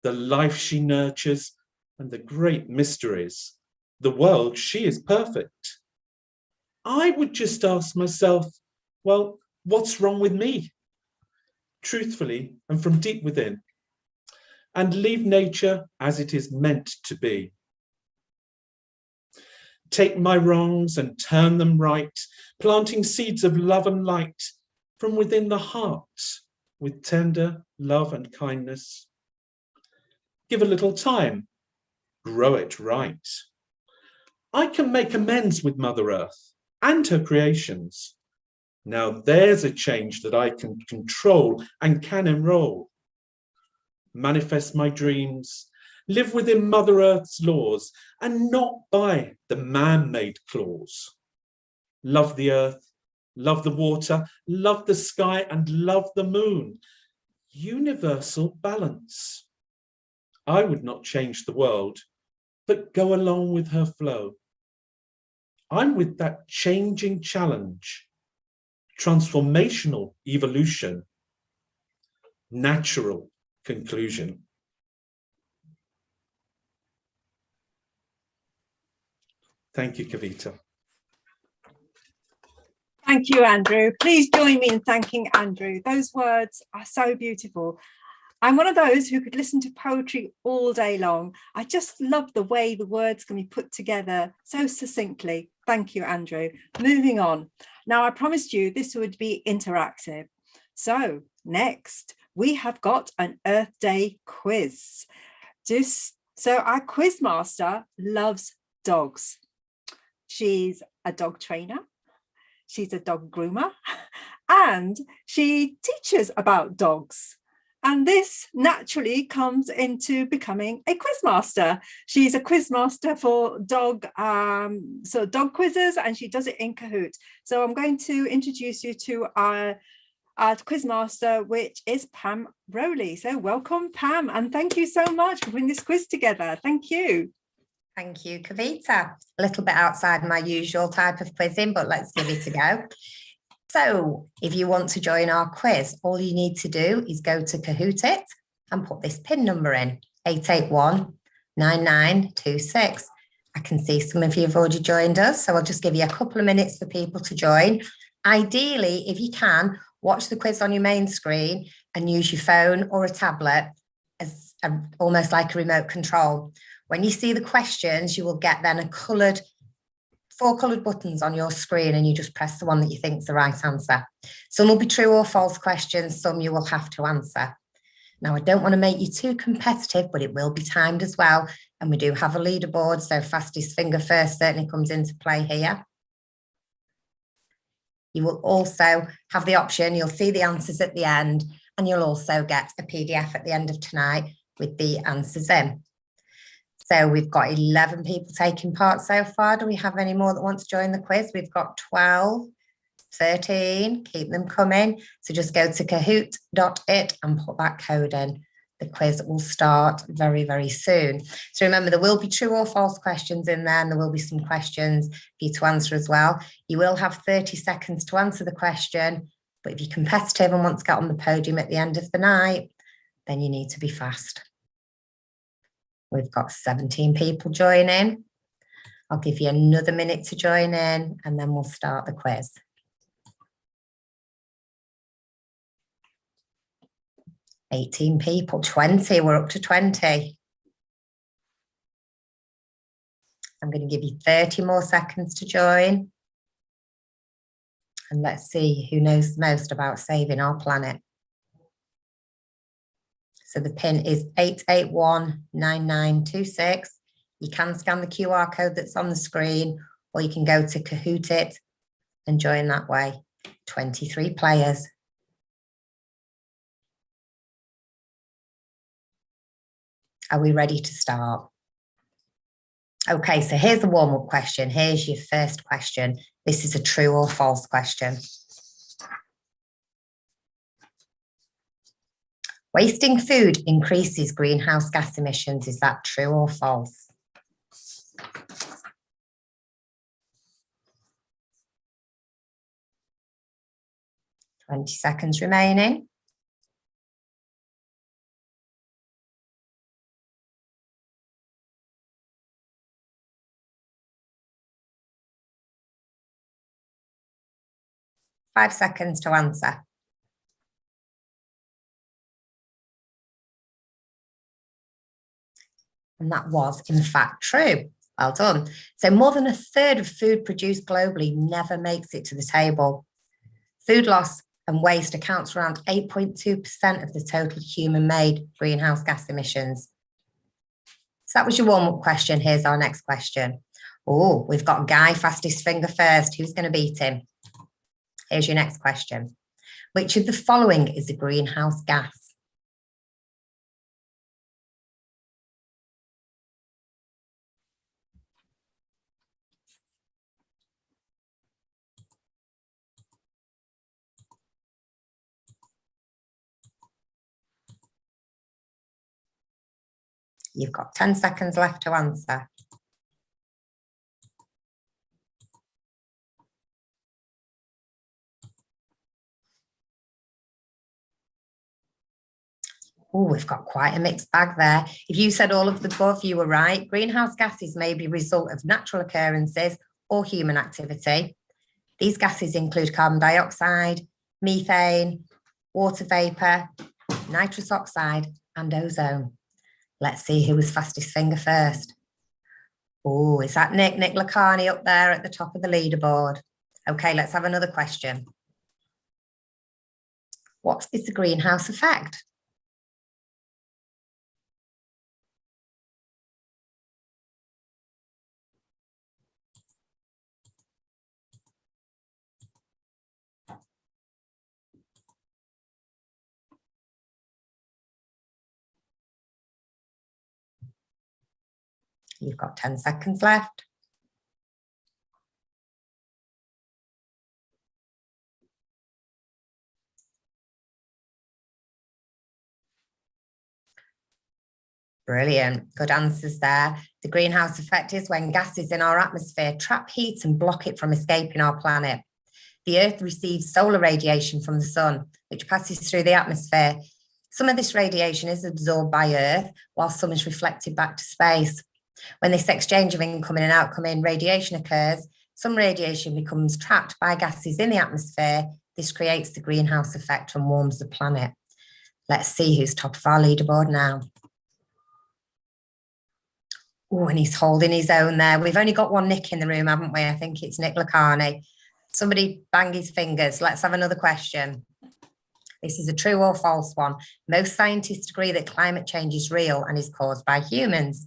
the life she nurtures and the great mysteries. The world, she is perfect. I would just ask myself, well, what's wrong with me? Truthfully and from deep within, and leave nature as it is meant to be. Take my wrongs and turn them right, planting seeds of love and light from within the heart with tender love and kindness. Give a little time, grow it right. I can make amends with Mother Earth and her creations. Now there's a change that I can control and can enroll. Manifest my dreams, live within Mother Earth's laws and not by the man-made claws. Love the earth, love the water, love the sky and love the moon. Universal balance. I would not change the world, but go along with her flow. I'm with that changing challenge, transformational evolution, natural conclusion. Thank you, Kavita. Thank you, Andrew. Please join me in thanking Andrew. Those words are so beautiful. I'm one of those who could listen to poetry all day long. I just love the way the words can be put together so succinctly. Thank you, Andrew. Moving on. Now, I promised you this would be interactive. So next, we have got an Earth Day quiz. So our quiz master loves dogs. She's a dog trainer. She's a dog groomer, and she teaches about dogs. And this naturally comes into becoming a quizmaster. She's a quizmaster for dog quizzes, and she does it in Kahoot. So I'm going to introduce you to our quizmaster, which is Pam Rowley. So welcome, Pam, and thank you so much for putting this quiz together. Thank you. Thank you, Kavita. A little bit outside my usual type of quizzing, but let's give it a go. So if you want to join our quiz, all you need to do is go to Kahoot it and put this PIN number in, 881-9926. I can see some of you have already joined us, so I'll just give you a couple of minutes for people to join. Ideally, if you can, watch the quiz on your main screen and use your phone or a tablet as almost like a remote control. When you see the questions, you will get then four coloured buttons on your screen, and you just press the one that you think is the right answer. Some will be true or false questions, some you will have to answer. Now, I don't want to make you too competitive, but it will be timed as well. And we do have a leaderboard, so fastest finger first certainly comes into play here. You will also have the option, you'll see the answers at the end, and you'll also get a PDF at the end of tonight with the answers in. So we've got 11 people taking part so far. Do we have any more that want to join the quiz? We've got 12, 13, keep them coming. So just go to kahoot.it and put that code in. The quiz will start very, very soon. So remember, there will be true or false questions in there, and there will be some questions for you to answer as well. You will have 30 seconds to answer the question, but if you're competitive and want to get on the podium at the end of the night, then you need to be fast. We've got 17 people joining. I'll give you another minute to join in, and then we'll start the quiz. 18 people, 20, we're up to 20. I'm going to give you 30 more seconds to join. And let's see who knows the most about saving our planet. So the PIN is 8819926. You can scan the QR code that's on the screen, or you can go to Kahoot it and join that way. 23 players. Are we ready to start? Okay, so here's the warm-up question. Here's your first question. This is a true or false question. Wasting food increases greenhouse gas emissions. Is that true or false? $20 seconds remaining. $5 seconds to answer. And that was, in fact, true. Well done. So more than a third of food produced globally never makes it to the table. Food loss and waste accounts for around 8.2% of the total human-made greenhouse gas emissions. So that was your warm-up question. Here's our next question. Oh, we've got Guy, fastest finger first. Who's going to beat him? Here's your next question. Which of the following is a greenhouse gas? You've got 10 seconds left to answer. Oh, we've got quite a mixed bag there. If you said all of the above, you were right. Greenhouse gases may be a result of natural occurrences or human activity. These gases include carbon dioxide, methane, water vapour, nitrous oxide, and ozone. Let's see who was fastest finger first. Oh, is that Nick Lacani up there at the top of the leaderboard? Okay, let's have another question. What is the greenhouse effect? You've got 10 seconds left. Brilliant. Good answers there. The greenhouse effect is when gases in our atmosphere trap heat and block it from escaping our planet. The Earth receives solar radiation from the sun, which passes through the atmosphere. Some of this radiation is absorbed by Earth, while some is reflected back to space. When this exchange of incoming and outgoing radiation occurs, some radiation becomes trapped by gases in the atmosphere. This creates the greenhouse effect and warms the planet. Let's see who's top of our leaderboard now. Oh, and he's holding his own there. We've only got one Nick in the room, haven't we? I think it's Nick Lacani. Somebody bang his fingers. Let's have another question. This is a true or false one. Most scientists agree that climate change is real and is caused by humans.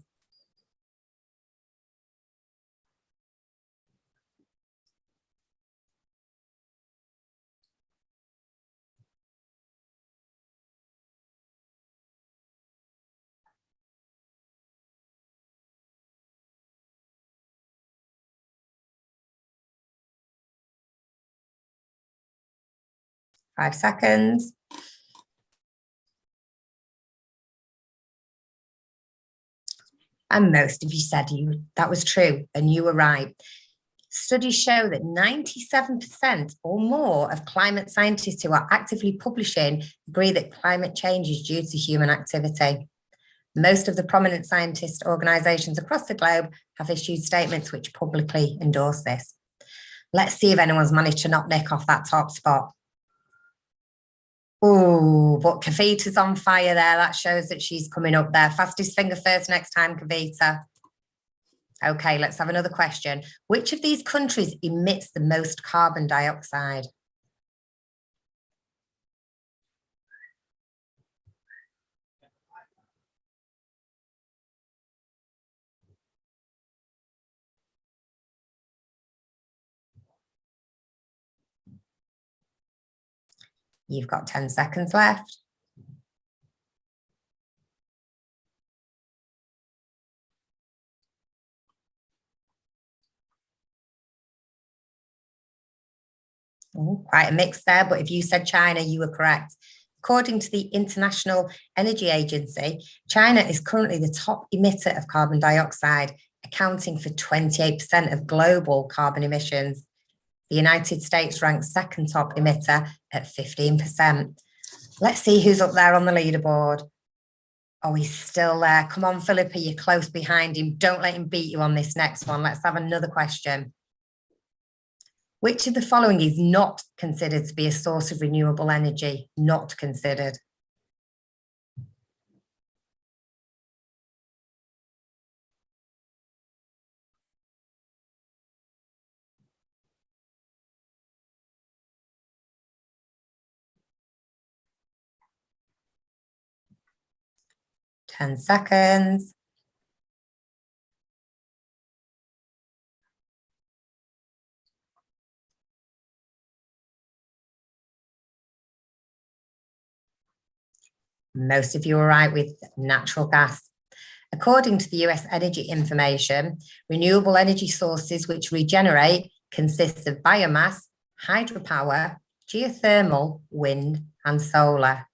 5 seconds. And most of you said that was true, and you were right. Studies show that 97% or more of climate scientists who are actively publishing agree that climate change is due to human activity. Most of the prominent scientist organisations across the globe have issued statements which publicly endorse this. Let's see if anyone's managed to knock Nick off that top spot. Oh, but Kavita's on fire there. That shows that she's coming up there. Fastest finger first next time, Kavita. Okay, let's have another question. Which of these countries emits the most carbon dioxide? You've got 10 seconds left. Oh, quite a mix there, but if you said China, you were correct. According to the International Energy Agency, China is currently the top emitter of carbon dioxide, accounting for 28% of global carbon emissions. The United States ranks second top emitter at 15%. Let's see who's up there on the leaderboard. Oh, he's still there. Come on, Philippa, you're close behind him. Don't let him beat you on this next one. Let's have another question. Which of the following is not considered to be a source of renewable energy? Not considered. Ten seconds. Most of you are right with natural gas. According to the US Energy Information, renewable energy sources which regenerate consist of biomass, hydropower, geothermal, wind, and solar.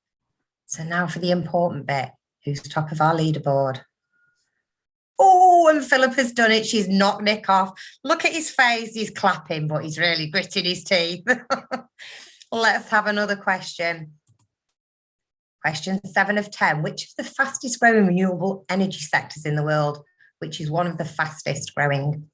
So now for the important bit. Who's top of our leaderboard? Oh, and Philippa's done it. She's knocked Nick off. Look at his face. He's clapping, but he's really gritting his teeth. Let's have another question. Question 7 of 10. Which of the fastest growing renewable energy sectors in the world, which is one of the fastest growing?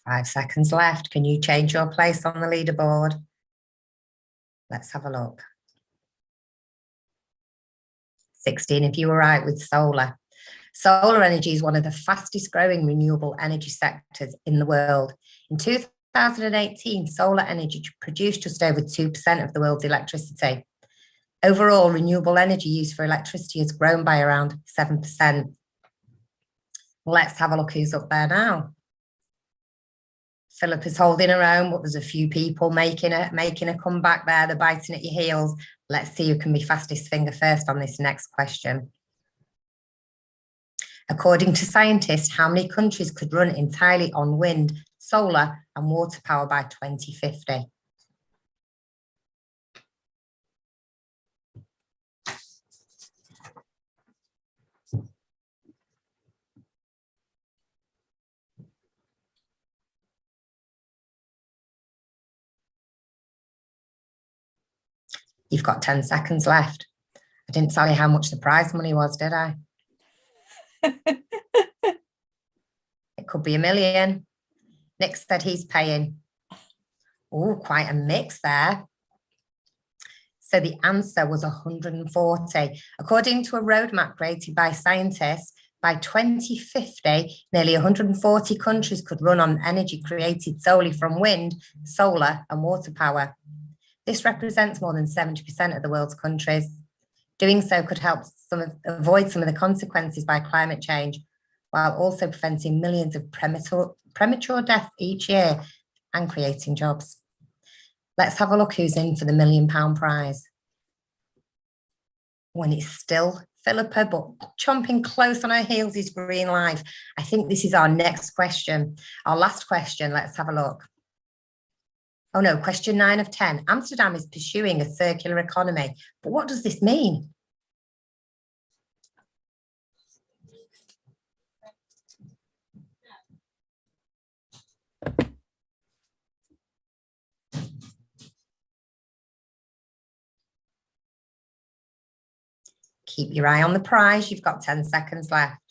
Five seconds left. Can you change your place on the leaderboard? Let's have a look. 16 if you were right with solar. Solar energy is one of the fastest growing renewable energy sectors in the world. In 2018, solar energy produced just over 2% of the world's electricity. Overall, renewable energy used for electricity has grown by around 7%. Let's have a look who's up there now. Philip is holding her own, but there's a few people making a comeback there. They're biting at your heels. Let's see who can be fastest finger first on this next question. According to scientists, how many countries could run entirely on wind, solar, and water power by 2050? You've got 10 seconds left. I didn't tell you how much the prize money was, did I? It could be $1 million. Nick said he's paying. Oh, quite a mix there. So the answer was 140. According to a roadmap created by scientists, by 2050, nearly 140 countries could run on energy created solely from wind, solar, and water power. This represents more than 70% of the world's countries. Doing so could help avoid some of the consequences by climate change, while also preventing millions of premature deaths each year and creating jobs. Let's have a look who's in for the £1 million prize. When it's still Philippa, but chomping close on her heels is Green Life. I think this is our next question, our last question. Let's have a look. Oh no, question 9 of 10. Amsterdam is pursuing a circular economy. But what does this mean? Keep your eye on the prize. You've got 10 seconds left.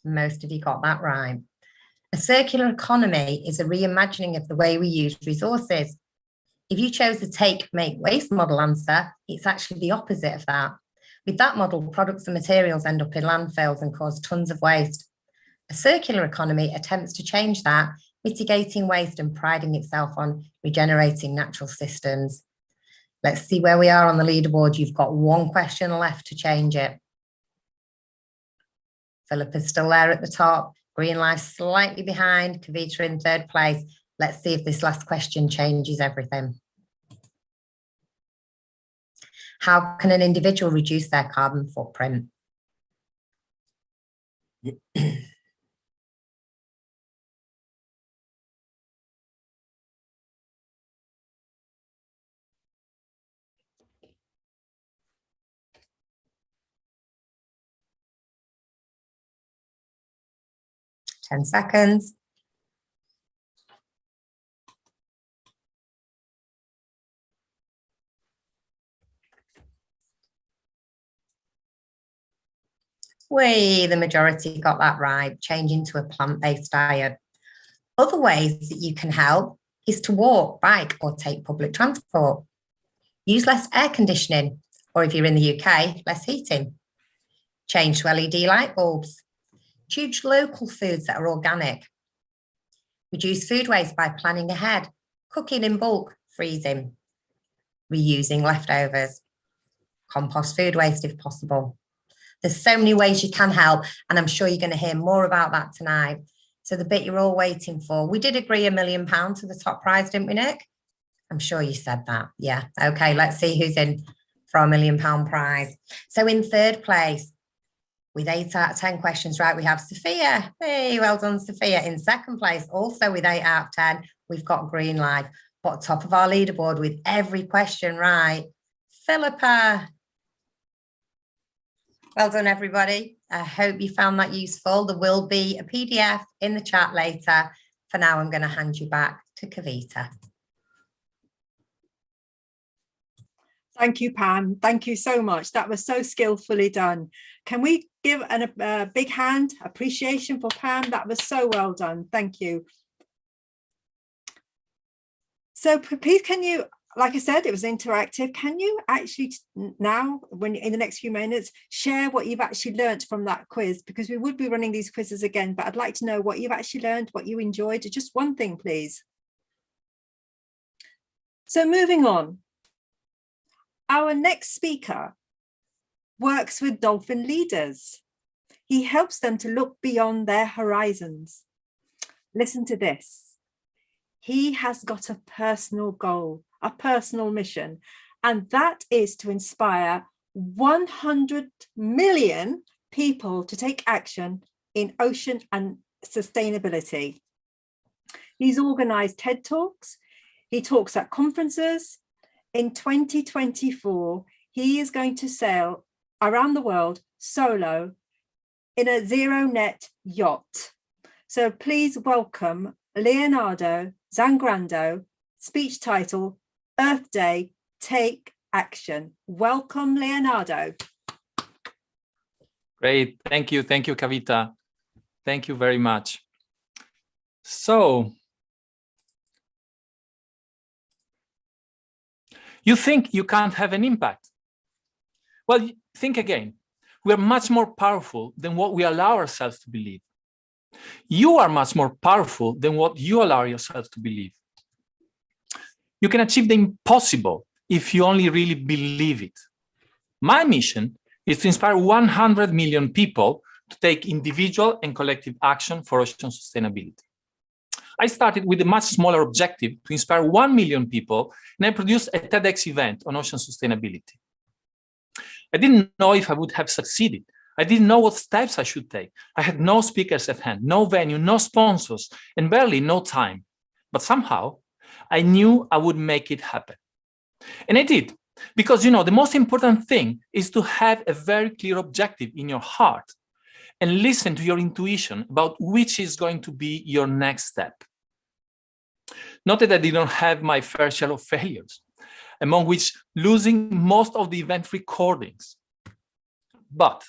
Most of you got that right. A circular economy is a reimagining of the way we use resources. If you chose the take, make, waste model answer, it's actually the opposite of that. With that model, products and materials end up in landfills and cause tons of waste. A circular economy attempts to change that, mitigating waste and priding itself on regenerating natural systems. Let's see where we are on the leaderboard. You've got one question left to change it. Philippa's still there at the top. Green Life slightly behind. Kavita in 3rd place. Let's see if this last question changes everything. How can an individual reduce their carbon footprint? Ten seconds. The majority got that right, changing to a plant-based diet. Other ways that you can help is to walk, bike, or take public transport. Use less air conditioning, or if you're in the UK, less heating. Change to LED light bulbs. Choose local foods that are organic. Reduce food waste by planning ahead, cooking in bulk, freezing. Reusing leftovers. Compost food waste if possible. There's so many ways you can help, and I'm sure you're going to hear more about that tonight. So the bit you're all waiting for, we did agree £1 million to the top prize, didn't we, Nick? I'm sure you said that. Yeah. Okay, let's see who's in for our £1 million prize. So in 3rd place, with 8 out of 10 questions right, we have Sophia. Hey, well done, Sophia. In 2nd place, also with 8 out of 10, we've got Green Life. But top of our leaderboard with every question right, Philippa. Well done, everybody. I hope you found that useful. There will be a PDF in the chat later. For now, I'm going to hand you back to Kavita. Thank you, Pam. Thank you so much. That was so skillfully done. Can we give a big hand appreciation for Pam? That was so well done. Thank you. So please, can you, like I said, it was interactive. Can you actually now, when in the next few minutes, share what you've actually learned from that quiz? Because we would be running these quizzes again, but I'd like to know what you've actually learned, what you enjoyed. Just one thing, please. So moving on. Our next speaker works with dolphin leaders. He helps them to look beyond their horizons. Listen to this. He has got a personal goal, a personal mission, and that is to inspire 100 million people to take action in ocean and sustainability. He's organized TED Talks. He talks at conferences. In 2024, he is going to sail around the world solo in a zero net yacht. So please welcome Leonardo Zangrando, speech title, Earth Day, Take Action. Welcome, Leonardo. Great, thank you, Kavita. Thank you very much. So, you think you can't have an impact? Well, think again. We are much more powerful than what we allow ourselves to believe. You are much more powerful than what you allow yourself to believe. You can achieve the impossible if you only really believe it. My mission is to inspire 100 million people to take individual and collective action for ocean sustainability. I started with a much smaller objective to inspire 1 million people, and I produced a TEDx event on ocean sustainability. I didn't know if I would have succeeded. I didn't know what steps I should take. I had no speakers at hand, no venue, no sponsors, and barely no time. But somehow, I knew I would make it happen. And I did, because the most important thing is to have a very clear objective in your heart and listen to your intuition about which is going to be your next step. Not that I didn't have my fair share of failures, among which losing most of the event recordings. But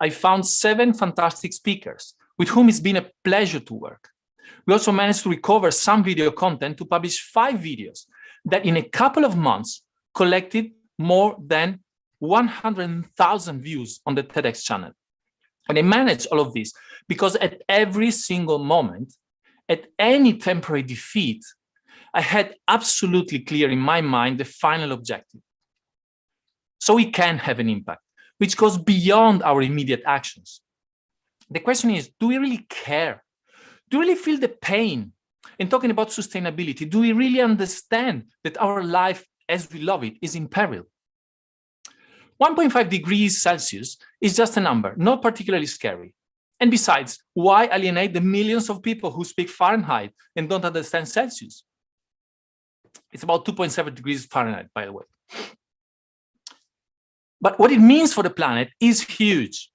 I found 7 fantastic speakers with whom it's been a pleasure to work. We also managed to recover some video content to publish 5 videos that in a couple of months collected more than 100,000 views on the TEDx channel. And I managed all of this because at every single moment, at any temporary defeat, I had absolutely clear in my mind the final objective. So we can have an impact, which goes beyond our immediate actions. The question is, do we really care? Do we really feel the pain? In talking about sustainability, do we really understand that our life as we love it is in peril? 1.5 degrees Celsius is just a number, not particularly scary. And besides, why alienate the millions of people who speak Fahrenheit and don't understand Celsius? It's about 2.7 degrees Fahrenheit, by the way. But what it means for the planet is huge.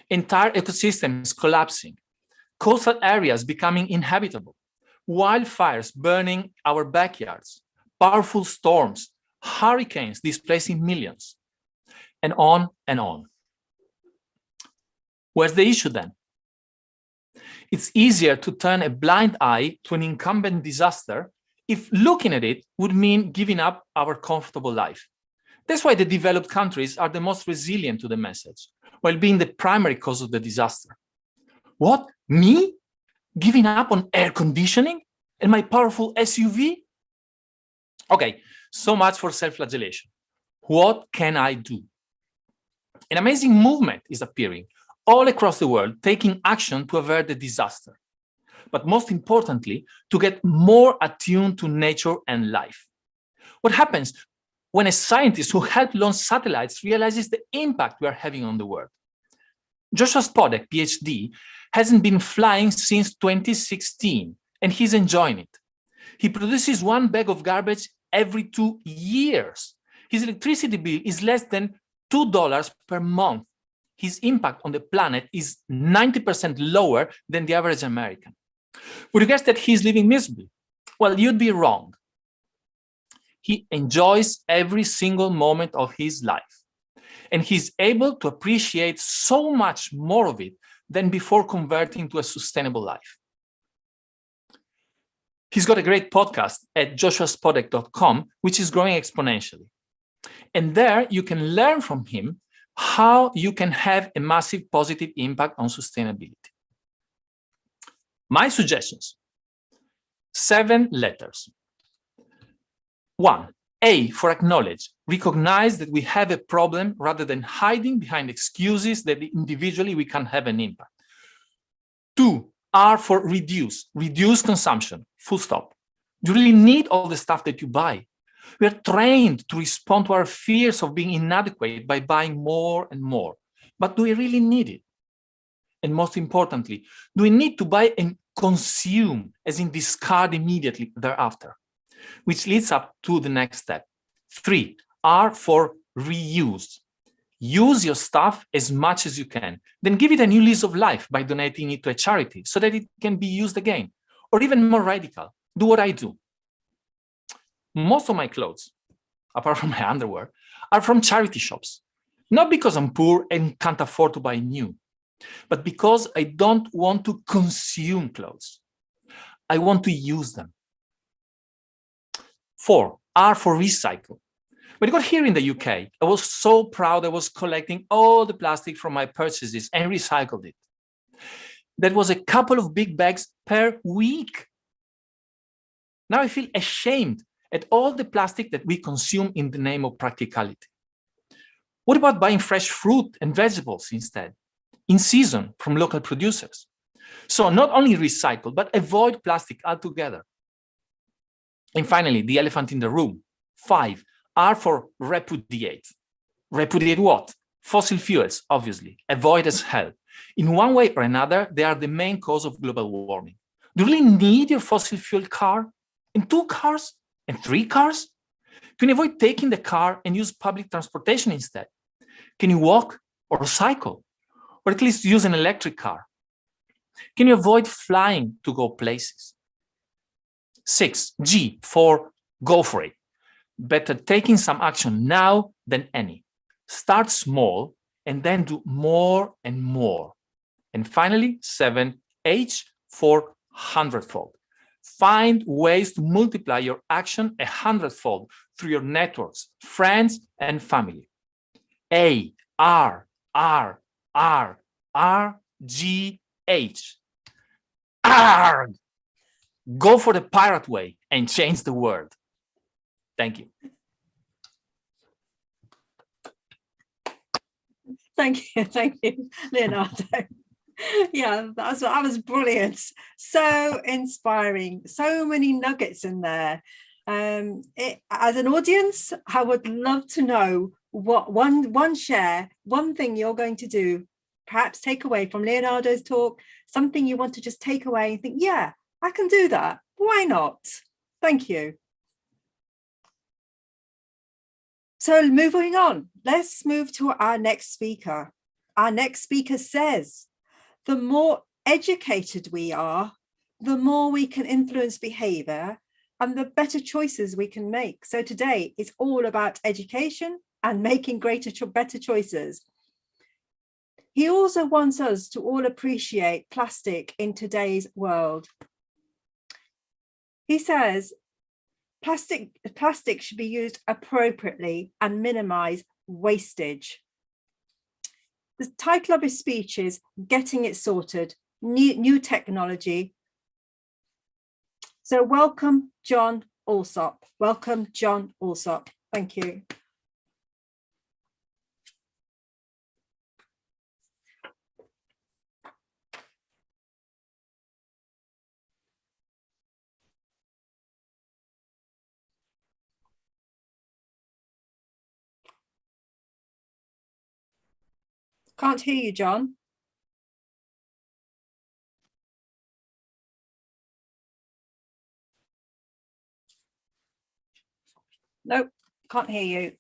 Entire ecosystems collapsing, coastal areas becoming inhabitable, wildfires burning our backyards, powerful storms, hurricanes displacing millions, and on and on. Where's the issue then? It's easier to turn a blind eye to an incumbent disaster if looking at it would mean giving up our comfortable life. That's why the developed countries are the most resilient to the message, while being the primary cause of the disaster. What? Me? Giving up on air conditioning and my powerful SUV? Okay, so much for self-flagellation. What can I do? An amazing movement is appearing all across the world, taking action to avert the disaster. But most importantly, to get more attuned to nature and life. What happens when a scientist who helped launch satellites realizes the impact we are having on the world? Joshua Spodek, PhD, hasn't been flying since 2016, and he's enjoying it. He produces 1 bag of garbage every 2 years. His electricity bill is less than $2 per month. His impact on the planet is 90% lower than the average American. Would you guess that he's living miserably? Well, you'd be wrong. He enjoys every single moment of his life, and he's able to appreciate so much more of it than before converting to a sustainable life. He's got a great podcast at joshuaspodek.com, which is growing exponentially. And there you can learn from him how you can have a massive positive impact on sustainability. My suggestions: 7 letters. 1, A, for acknowledge. Recognize that we have a problem rather than hiding behind excuses that individually we can have an impact. 2, R, for reduce. Reduce consumption, full stop. Do you really need all the stuff that you buy? We are trained to respond to our fears of being inadequate by buying more and more. But do we really need it? And most importantly, do we need to buy and consume, as in discard immediately thereafter? Which leads up to the next step. 3, R, for reuse. Use your stuff as much as you can. Then give it a new lease of life by donating it to a charity so that it can be used again. Or even more radical, do what I do. Most of my clothes, apart from my underwear, are from charity shops. Not because I'm poor and can't afford to buy new, but because I don't want to consume clothes. I want to use them. 4, R, for recycle. When I got here in the UK, I was so proud I was collecting all the plastic from my purchases and recycled it. That was a couple of big bags per week. Now I feel ashamed at all the plastic that we consume in the name of practicality. What about buying fresh fruit and vegetables instead, in season from local producers? So not only recycle, but avoid plastic altogether. And finally, the elephant in the room, 5, R for repudiate. Repudiate what? Fossil fuels, obviously, avoid as hell. In one way or another, they are the main cause of global warming. Do you really need your fossil fuel car? And 2 cars? And 3 cars? Can you avoid taking the car and use public transportation instead? Can you walk or cycle? Or at least use an electric car? Can you avoid flying to go places? 6, G for go for it. Better taking some action now than any. Start small and then do more and more. And finally, 7, H for 100-fold. Find ways to multiply your action 100-fold through your networks, friends, and family. A, R, R, R, R, G, H. Arg! Go for the pirate way and change the world. Thank you. Thank you, Leonardo. Yeah, that was brilliant. So inspiring. So many nuggets in there. As an audience, I would love to know what one thing you're going to do, perhaps take away from Leonardo's talk, something you want to just take away and think, yeah, I can do that. Why not? Thank you. So moving on, let's move to our next speaker. Our next speaker says, the more educated we are, the more we can influence behavior and the better choices we can make. So today it's all about education and making better choices. He also wants us to all appreciate plastic in today's world. He says, plastic should be used appropriately and minimize wastage. The title of his speech is Getting It Sorted, New Technology. So welcome, John Alsop. Welcome, John Alsop. Thank you. Can't hear you, John. Nope, can't hear you.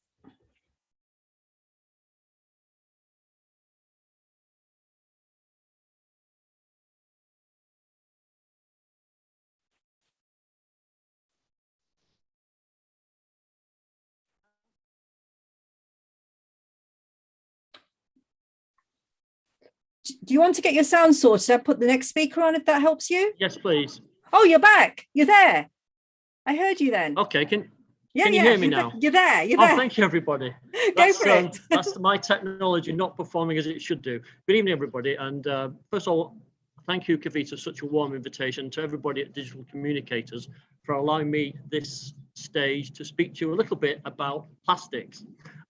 Do you want to get your sound sorted? I'll put the next speaker on if that helps you. Yes, please. Oh, you're back. You're there. I heard you then. Okay, can you hear me now? You're there. You're there. Oh, thank you, everybody. Go for it. That's my technology not performing as it should do. Good evening, everybody. And first of all, thank you, Kavita, such a warm invitation to everybody at Digital Communicators for allowing me this stage to speak to you a little bit about plastics.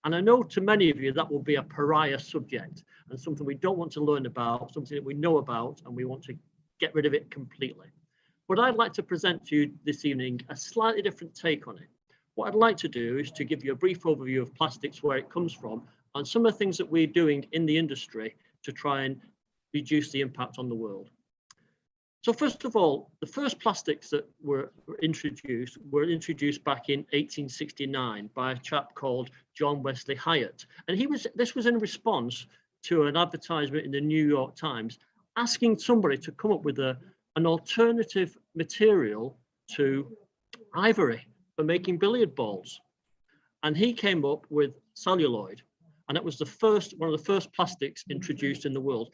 And I know to many of you that will be a pariah subject and something we don't want to learn about, something that we know about, and we want to get rid of it completely. But I'd like to present to you this evening a slightly different take on it. What I'd like to do is to give you a brief overview of plastics, where it comes from, and some of the things that we're doing in the industry to try and reduce the impact on the world. So first of all, the first plastics that were introduced back in 1869 by a chap called John Wesley Hyatt. And this was in response to an advertisement in the New York Times asking somebody to come up with an alternative material to ivory for making billiard balls. And he came up with celluloid, and it was one of the first plastics introduced in the world.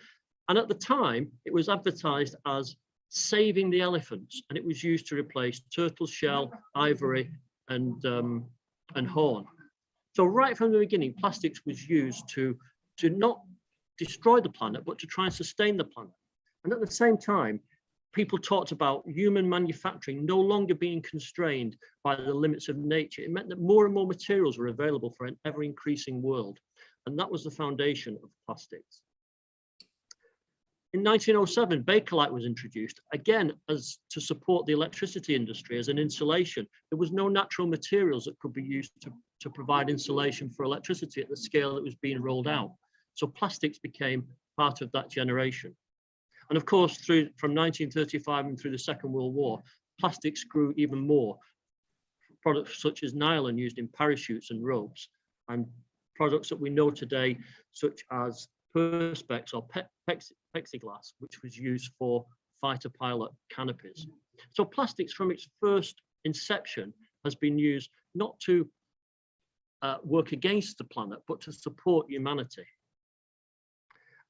And at the time, it was advertised as saving the elephants, and it was used to replace turtle shell, ivory, and horn. So right from the beginning, plastics was used to not destroy the planet, but to try and sustain the planet. And at the same time, people talked about human manufacturing no longer being constrained by the limits of nature. It meant that more and more materials were available for an ever increasing world. And that was the foundation of plastics. In 1907, Bakelite was introduced, again, as to support the electricity industry as an insulation. There was no natural materials that could be used to provide insulation for electricity at the scale that was being rolled out. So plastics became part of that generation. And of course, from 1935 and through the Second World War, plastics grew even more. Products such as nylon used in parachutes and ropes, and products that we know today, such as perspex or plexiglass, which was used for fighter pilot canopies. So plastics from its first inception has been used not to work against the planet, but to support humanity.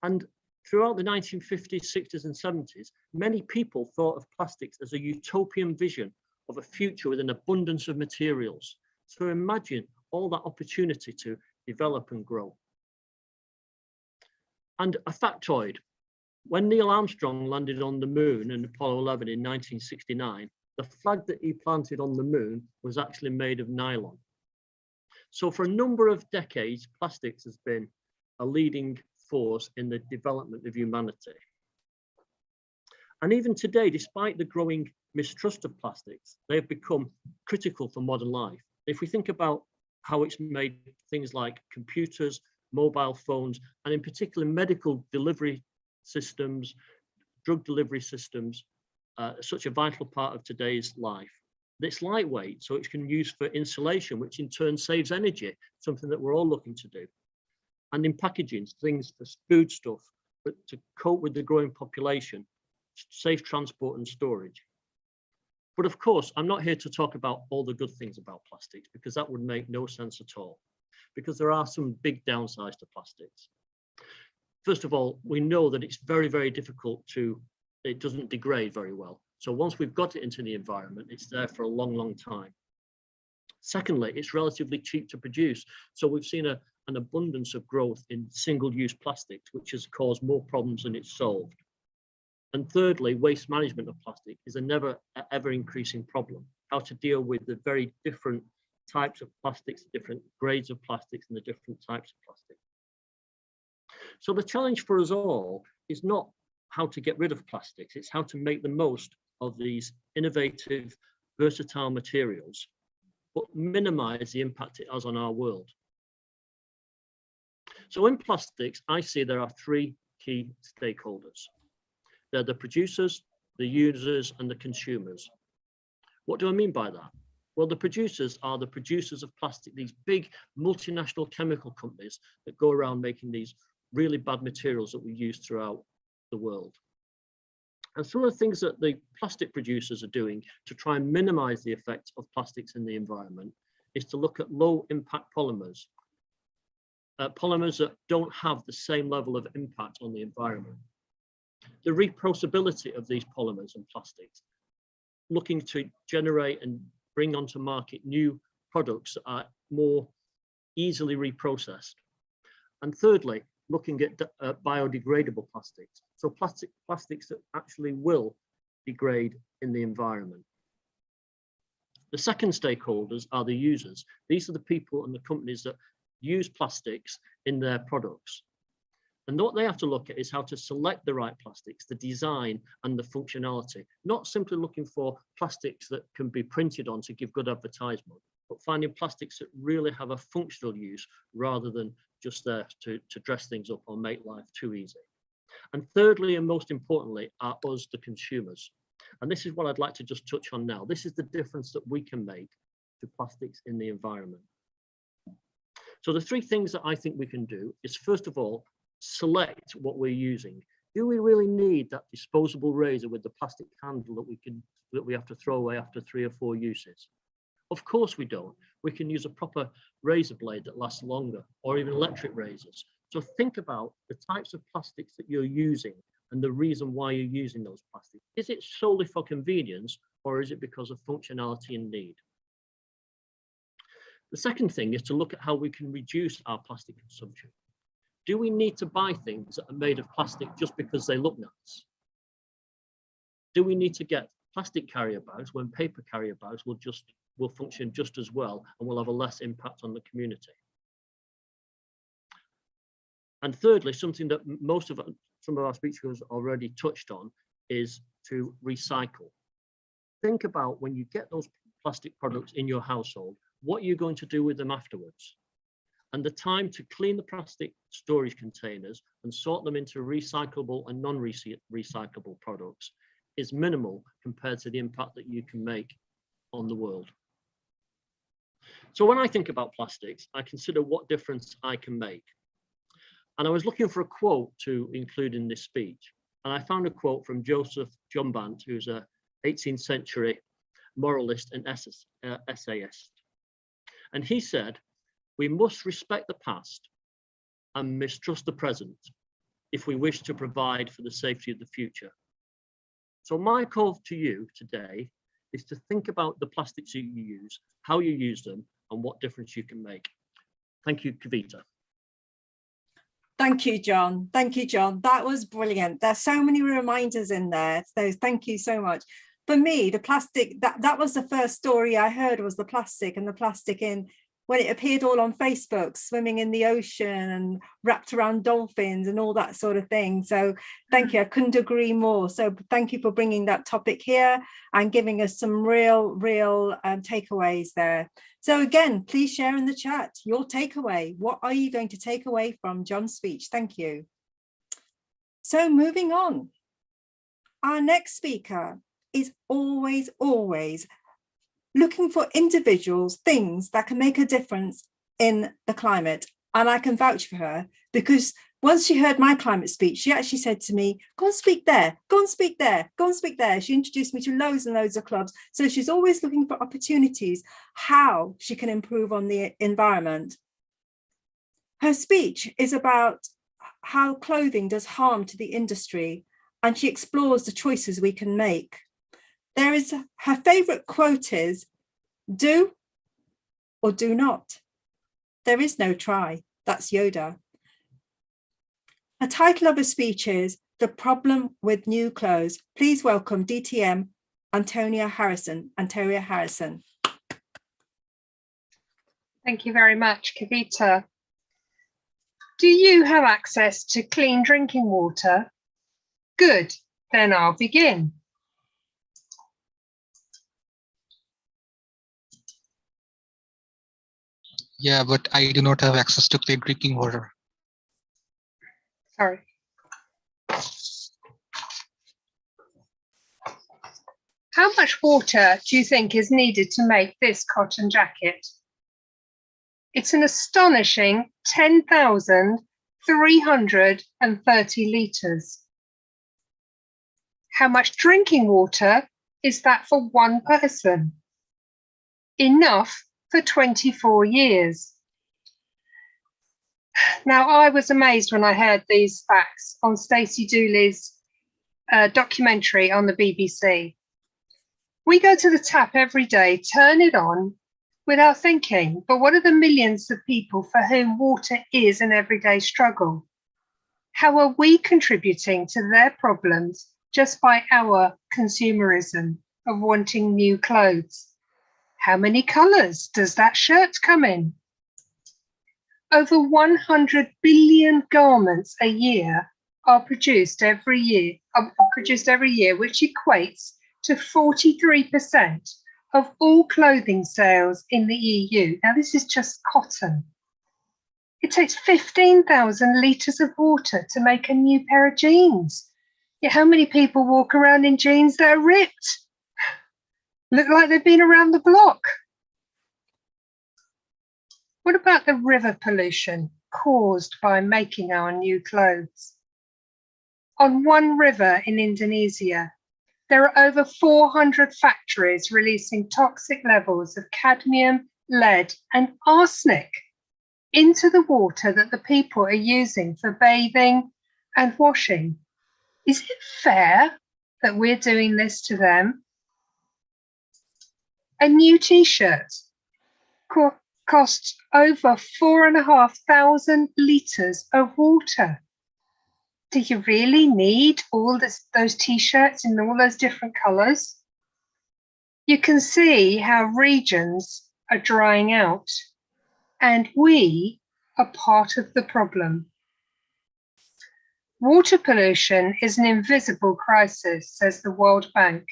And throughout the 1950s, 60s, and 70s, many people thought of plastics as a utopian vision of a future with an abundance of materials. So imagine all that opportunity to develop and grow. And a factoid, when Neil Armstrong landed on the moon in Apollo 11 in 1969, the flag that he planted on the moon was actually made of nylon. So for a number of decades, plastics has been a leading force in the development of humanity. And even today, despite the growing mistrust of plastics, they have become critical for modern life. If we think about how it's made things like computers, mobile phones, and in particular medical delivery systems, drug delivery systems, such a vital part of today's life. It's lightweight, so it can be used for insulation, which in turn saves energy, something that we're all looking to do. And in packaging, things for food stuff, but to cope with the growing population, safe transport and storage. But of course, I'm not here to talk about all the good things about plastics, because that would make no sense at all, because there are some big downsides to plastics. First of all, we know that it's very, very difficult it doesn't degrade very well. So once we've got it into the environment, it's there for a long, long time. Secondly, it's relatively cheap to produce. So we've seen an abundance of growth in single-use plastics, which has caused more problems than it's solved. And thirdly, waste management of plastic is a ever increasing problem. How to deal with the very different types of plastics, different grades of plastics, and the different types of plastic. So the challenge for us all is not how to get rid of plastics, it's how to make the most of these innovative, versatile materials, but minimize the impact it has on our world. So in plastics, I see there are three key stakeholders. They're the producers, the users, and the consumers. What do I mean by that? Well, the producers are the producers of plastic, these big multinational chemical companies that go around making these really bad materials that we use throughout the world. And some of the things that the plastic producers are doing to try and minimize the effect of plastics in the environment is to look at low impact polymers, polymers that don't have the same level of impact on the environment. The reprocessability of these polymers and plastics, looking to generate and bring onto market new products that are more easily reprocessed. And thirdly, looking at biodegradable plastics. So plastics that actually will degrade in the environment. The second stakeholders are the users. These are the people and the companies that use plastics in their products. And what they have to look at is how to select the right plastics, the design and the functionality, not simply looking for plastics that can be printed on to give good advertisement, but finding plastics that really have a functional use rather than just there to dress things up or make life too easy. And thirdly, and most importantly, are us, the consumers. And this is what I'd like to just touch on now. This is the difference that we can make to plastics in the environment. So the three things that I think we can do is, first of all, select what we're using. Do we really need that disposable razor with the plastic handle that we have to throw away after 3 or 4 uses? Of course we don't. We can use a proper razor blade that lasts longer, or even electric razors. So think about the types of plastics that you're using and the reason why you're using those plastics. Is it solely for convenience, or is it because of functionality and need? The second thing is to look at how we can reduce our plastic consumption. Do we need to buy things that are made of plastic just because they look nice? Do we need to get plastic carrier bags when paper carrier bags will function just as well and will have a less impact on the community? And thirdly, something that some of our speakers already touched on is to recycle. Think about when you get those plastic products in your household, what you're going to do with them afterwards. And the time to clean the plastic storage containers and sort them into recyclable and non-recyclable products is minimal compared to the impact that you can make on the world. So when I think about plastics, I consider what difference I can make. And I was looking for a quote to include in this speech. And I found a quote from Joseph Jumbant, who's a 18th century moralist and essayist. And he said, "We must respect the past and mistrust the present if we wish to provide for the safety of the future." So my call to you today is to think about the plastics you use, how you use them, and what difference you can make. Thank you, Kavita. Thank you, John. Thank you, John. That was brilliant. There's so many reminders in there. So thank you so much. For me, the plastic, that was the first story I heard, was the plastic, and the plastic in when it appeared all on Facebook, swimming in the ocean and wrapped around dolphins and all that sort of thing. So thank you. I couldn't agree more. So thank you for bringing that topic here and giving us some real takeaways there. So again, please share in the chat your takeaway. What are you going to take away from John's speech? Thank you. So moving on, our next speaker is always looking for individuals, things that can make a difference in the climate. And I can vouch for her, because once she heard my climate speech, she actually said to me, "Go and speak there, go and speak there, go and speak there." She introduced me to loads and loads of clubs. So she's always looking for opportunities, how she can improve on the environment. Her speech is about how clothing does harm to the industry, and she explores the choices we can make. Her favorite quote is, "Do or do not. There is no try." That's Yoda. The title of her speech is "The Problem with New Clothes." Please welcome DTM Antonia Harrison. Antonia Harrison. Thank you very much, Kavita. Do you have access to clean drinking water? Good, then I'll begin. Yeah, but I do not have access to clean drinking water. Sorry. How much water do you think is needed to make this cotton jacket? It's an astonishing 10,330 litres. How much drinking water is that for one person? Enough for 24 years. Now, I was amazed when I heard these facts on Stacey Dooley's documentary on the BBC. We go to the tap every day, turn it on without thinking, but what are the millions of people for whom water is an everyday struggle? How are we contributing to their problems just by our consumerism of wanting new clothes? How many colours does that shirt come in? Over 100 billion garments a year are produced every year, which equates to 43% of all clothing sales in the EU. Now, this is just cotton. It takes 15,000 litres of water to make a new pair of jeans. Yet how many people walk around in jeans that are ripped? Look like they've been around the block. What about the river pollution caused by making our new clothes? On one river in Indonesia, there are over 400 factories releasing toxic levels of cadmium, lead, and arsenic into the water that the people are using for bathing and washing. Is it fair that we're doing this to them? A new t-shirt costs over 4,500 litres of water. Do you really need all those t-shirts in all those different colours? You can see how regions are drying out, and we are part of the problem. Water pollution is an invisible crisis, says the World Bank.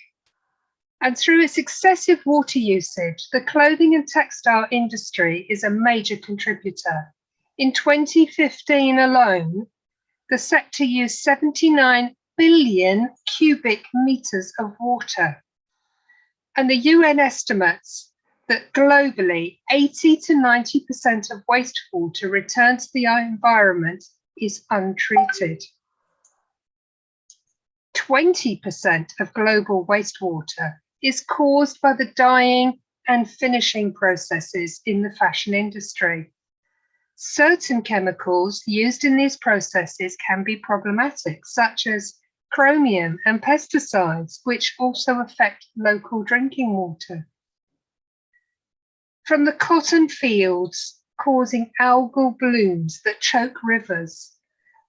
And through its excessive water usage, the clothing and textile industry is a major contributor. In 2015 alone, the sector used 79 billion cubic meters of water. And the UN estimates that globally, 80 to 90% of wastewater returned to the environment is untreated. 20% of global wastewater is caused by the dyeing and finishing processes in the fashion industry. Certain chemicals used in these processes can be problematic, such as chromium and pesticides, which also affect local drinking water. From the cotton fields causing algal blooms that choke rivers,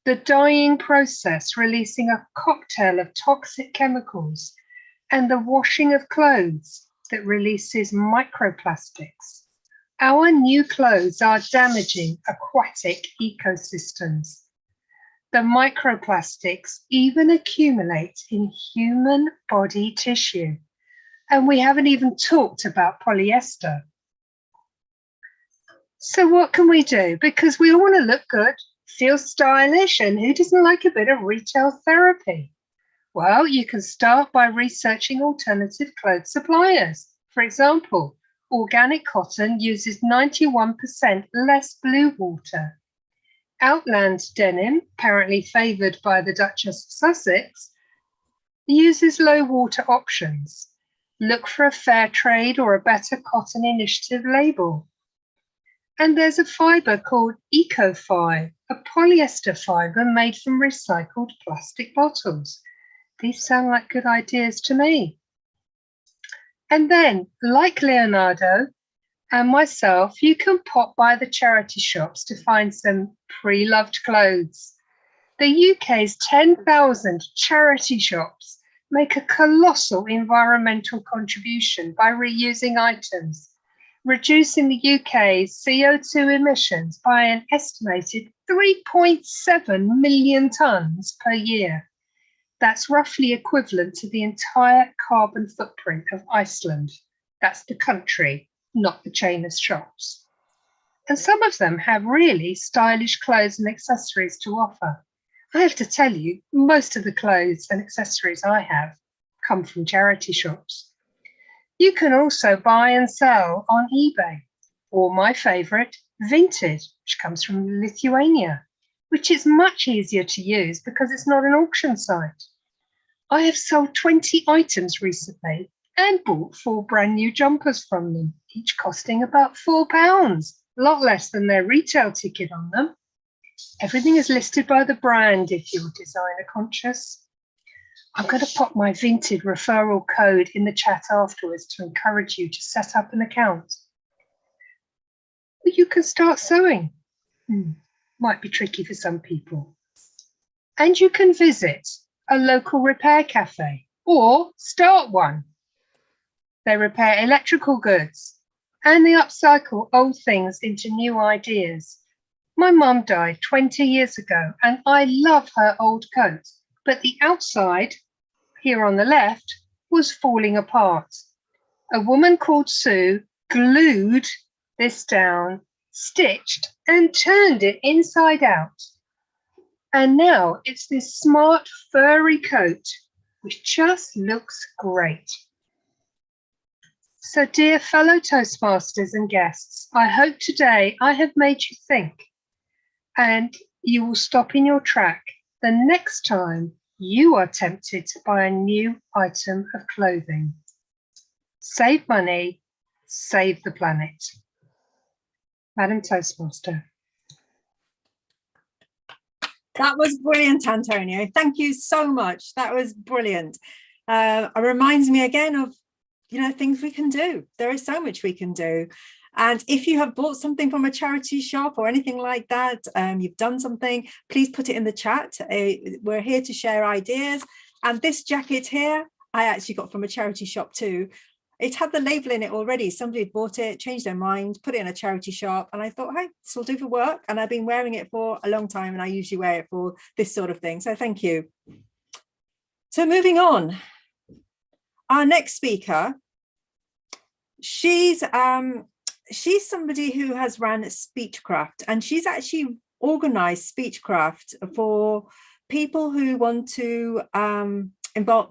the dyeing process releasing a cocktail of toxic chemicals, and the washing of clothes that releases microplastics. Our new clothes are damaging aquatic ecosystems. The microplastics even accumulate in human body tissue. And we haven't even talked about polyester. So what can we do? Because we all want to look good, feel stylish, and who doesn't like a bit of retail therapy? Well, you can start by researching alternative clothes suppliers. For example, organic cotton uses 91% less blue water. Outland denim, apparently favoured by the Duchess of Sussex, uses low water options. Look for a fair trade or a better cotton initiative label. And there's a fibre called EcoFi, a polyester fibre made from recycled plastic bottles. These sound like good ideas to me. And then, like Leonardo and myself, you can pop by the charity shops to find some pre-loved clothes. The UK's 10,000 charity shops make a colossal environmental contribution by reusing items, reducing the UK's CO2 emissions by an estimated 3.7 million tonnes per year. That's roughly equivalent to the entire carbon footprint of Iceland. That's the country, not the chain of shops. And some of them have really stylish clothes and accessories to offer. I have to tell you, most of the clothes and accessories I have come from charity shops. You can also buy and sell on eBay, or my favourite, Vinted, which comes from Lithuania, which is much easier to use because it's not an auction site. I have sold 20 items recently and bought 4 brand new jumpers from them, each costing about £4, a lot less than their retail ticket on them. Everything is listed by the brand if you're designer conscious. I'm going to pop my Vinted referral code in the chat afterwards to encourage you to set up an account. But you can start sewing. Might be tricky for some people. And you can visit a local repair cafe or start one. They repair electrical goods and they upcycle old things into new ideas. My mum died 20 years ago and I love her old coat, but the outside, here on the left, was falling apart. A woman called Sue glued this down, stitched and turned it inside out. And now it's this smart furry coat, which just looks great. So dear fellow Toastmasters and guests, I hope today I have made you think and you will stop in your track the next time you are tempted to buy a new item of clothing. Save money, save the planet. Madam Toastmaster. That was brilliant, Antonio. Thank you so much. That was brilliant. It reminds me again of, things we can do. There is so much we can do. And if you have bought something from a charity shop or anything like that, you've done something, please put it in the chat. We're here to share ideas. And this jacket here, I actually got from a charity shop too. It had the label in it already. Somebody had bought it, changed their mind, put it in a charity shop. And I thought, hey, this will do for work. And I've been wearing it for a long time. And I usually wear it for this sort of thing. So thank you. So moving on, our next speaker, she's somebody who has ran Speechcraft, and she's actually organized Speechcraft for people who want to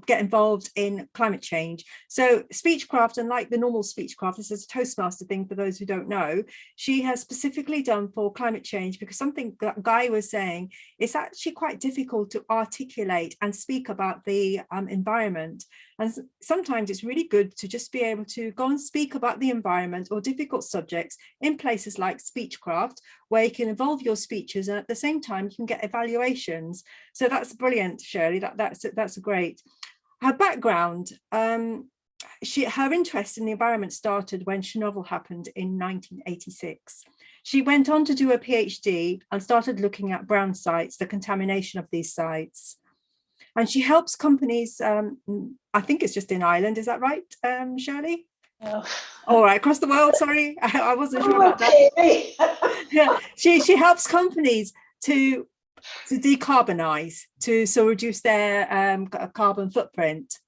get involved in climate change. So Speechcraft, unlike the normal Speechcraft, this is a Toastmaster thing for those who don't know, she has specifically done for climate change, because something that Guy was saying, it's actually quite difficult to articulate and speak about the environment. And sometimes it's really good to just be able to go and speak about the environment or difficult subjects in places like Speechcraft, where you can evolve your speeches, and at the same time you can get evaluations. So that's brilliant, Shirley. That's great. Her background, her interest in the environment started when Chernobyl happened in 1986. She went on to do a PhD and started looking at brown sites, the contamination of these sites. And she helps companies, I think it's just in Ireland, is that right, Shirley? No. All right, across the world, sorry, I wasn't sure about that. Yeah, she helps companies to decarbonize, to reduce their carbon footprint.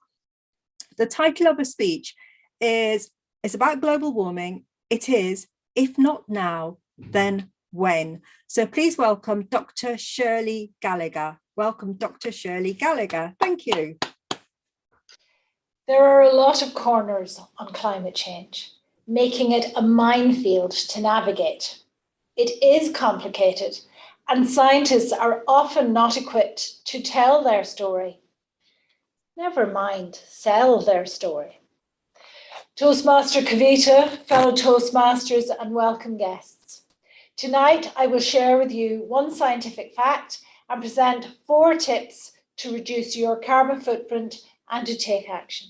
The title of her speech is about global warming. It is, if not now, then when? So please welcome Dr. Shirley Gallagher. Welcome, Dr. Shirley Gallagher. Thank you. There are a lot of corners on climate change, making it a minefield to navigate. It is complicated, and scientists are often not equipped to tell their story. Never mind, sell their story. Toastmaster Kavita, fellow Toastmasters, and welcome guests. Tonight, I will share with you one scientific fact and present 4 tips to reduce your carbon footprint and to take action.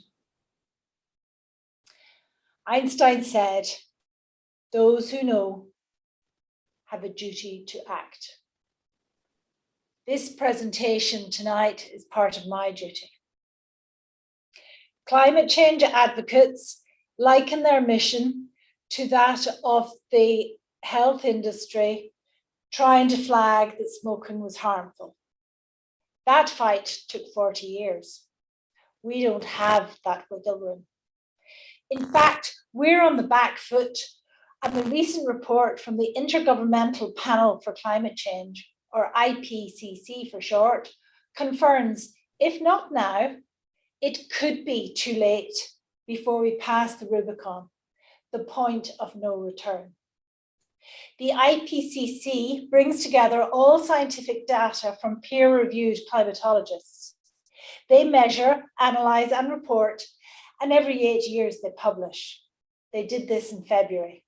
Einstein said, "Those who know have a duty to act." This presentation tonight is part of my duty. Climate change advocates liken their mission to that of the health industry trying to flag that smoking was harmful. That fight took 40 years. We don't have that wiggle room. In fact, we're on the back foot, and the recent report from the Intergovernmental Panel for Climate Change, or IPCC for short, confirms, if not now, it could be too late before we pass the Rubicon, the point of no return. The IPCC brings together all scientific data from peer-reviewed climatologists. They measure, analyze, and report, and every 8 years they publish. They did this in February.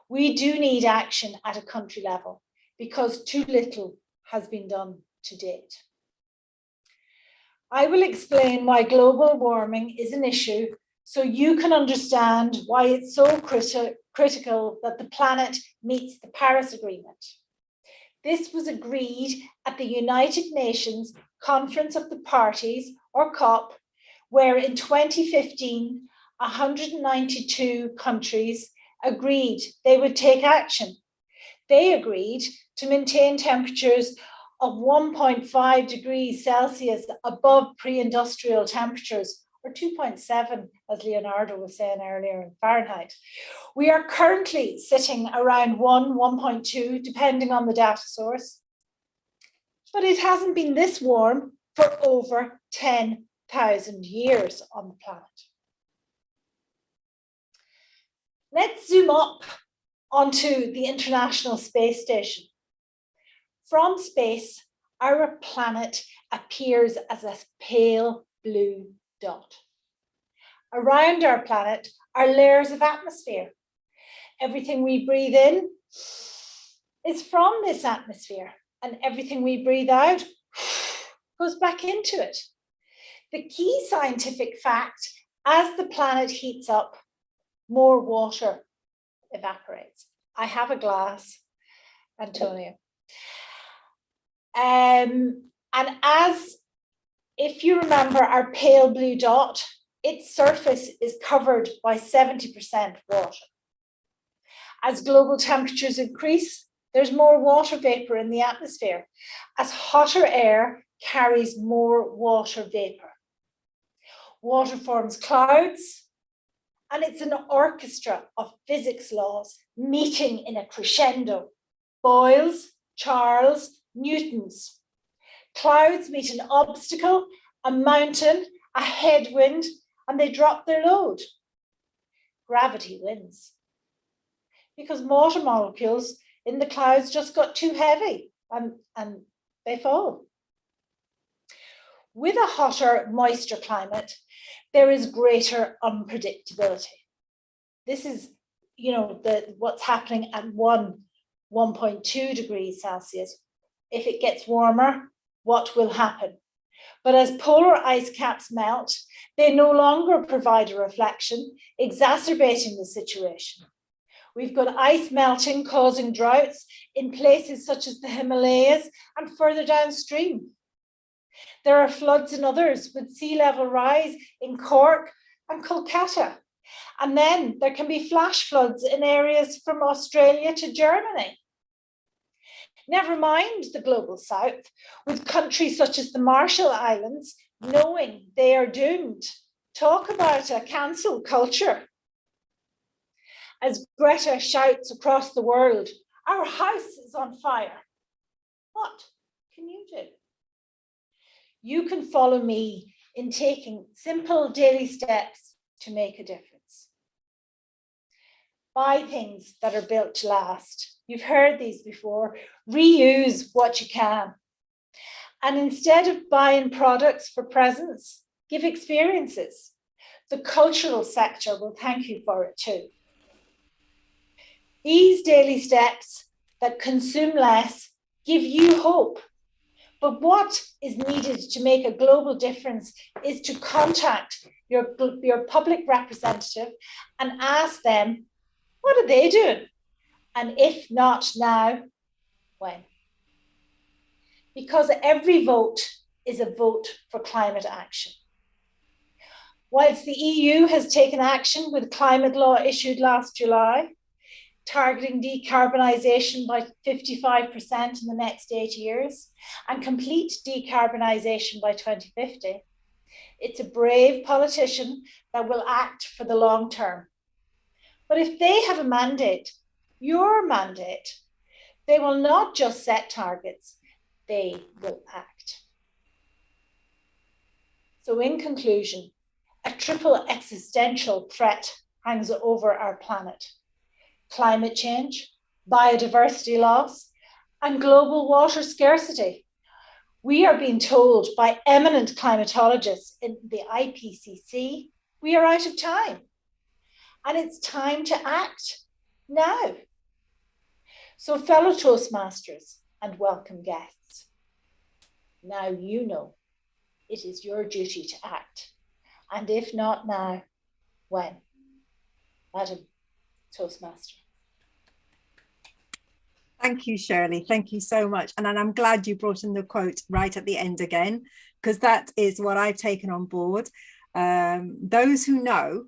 We do need action at a country level because too little has been done to date. I will explain why global warming is an issue so you can understand why it's so critical that the planet meets the Paris Agreement. This was agreed at the United Nations Conference of the Parties, or COP, where in 2015, 192 countries agreed they would take action. They agreed to maintain temperatures of 1.5 degrees Celsius above pre-industrial temperatures, or 2.7, as Leonardo was saying earlier in Fahrenheit. We are currently sitting around 1.2, depending on the data source. But it hasn't been this warm for over 10,000 years on the planet. Let's zoom up onto the International Space Station. From space, our planet appears as a pale blue dot. Around our planet are layers of atmosphere. Everything we breathe in is from this atmosphere, and everything we breathe out goes back into it. The key scientific fact, as the planet heats up, more water evaporates. I have a glass, Antonio. And as, if you remember our pale blue dot, its surface is covered by 70% water. As global temperatures increase, there's more water vapor in the atmosphere, as hotter air carries more water vapor. Water forms clouds, and it's an orchestra of physics laws meeting in a crescendo. Boyle's, Charles, Newton's. Clouds meet an obstacle, a mountain, a headwind, and they drop their load. Gravity wins. Because water molecules in the clouds just got too heavy and they fall. With a hotter, moister climate, there is greater unpredictability. This is, what's happening at 1.2 degrees Celsius. If it gets warmer, what will happen? But as polar ice caps melt, they no longer provide a reflection, exacerbating the situation. We've got ice melting causing droughts in places such as the Himalayas and further downstream. There are floods in others with sea level rise in Cork and Kolkata. And then there can be flash floods in areas from Australia to Germany. Never mind the global south, with countries such as the Marshall Islands knowing they are doomed. Talk about a cancel culture. As Greta shouts across the world, our house is on fire. What can you do? You can follow me in taking simple daily steps to make a difference. Buy things that are built to last. You've heard these before. Reuse what you can. And instead of buying products for presents, give experiences. The cultural sector will thank you for it too. These daily steps that consume less give you hope. But what is needed to make a global difference is to contact your public representative and ask them, what are they doing? And if not now, when? Because every vote is a vote for climate action. Whilst the EU has taken action with climate law issued last July, targeting decarbonisation by 55% in the next 8 years and complete decarbonisation by 2050, it's a brave politician that will act for the long term. But if they have a mandate, your mandate, they will not just set targets, they will act. So in conclusion, a triple existential threat hangs over our planet. Climate change, biodiversity loss, and global water scarcity. We are being told by eminent climatologists in the IPCC, we are out of time. And it's time to act now. So fellow Toastmasters and welcome guests, now you know it is your duty to act. And if not now, when? Madam Toastmaster. Thank you, Shirley. Thank you so much. And I'm glad you brought in the quote right at the end again, because that is what I've taken on board. Those who know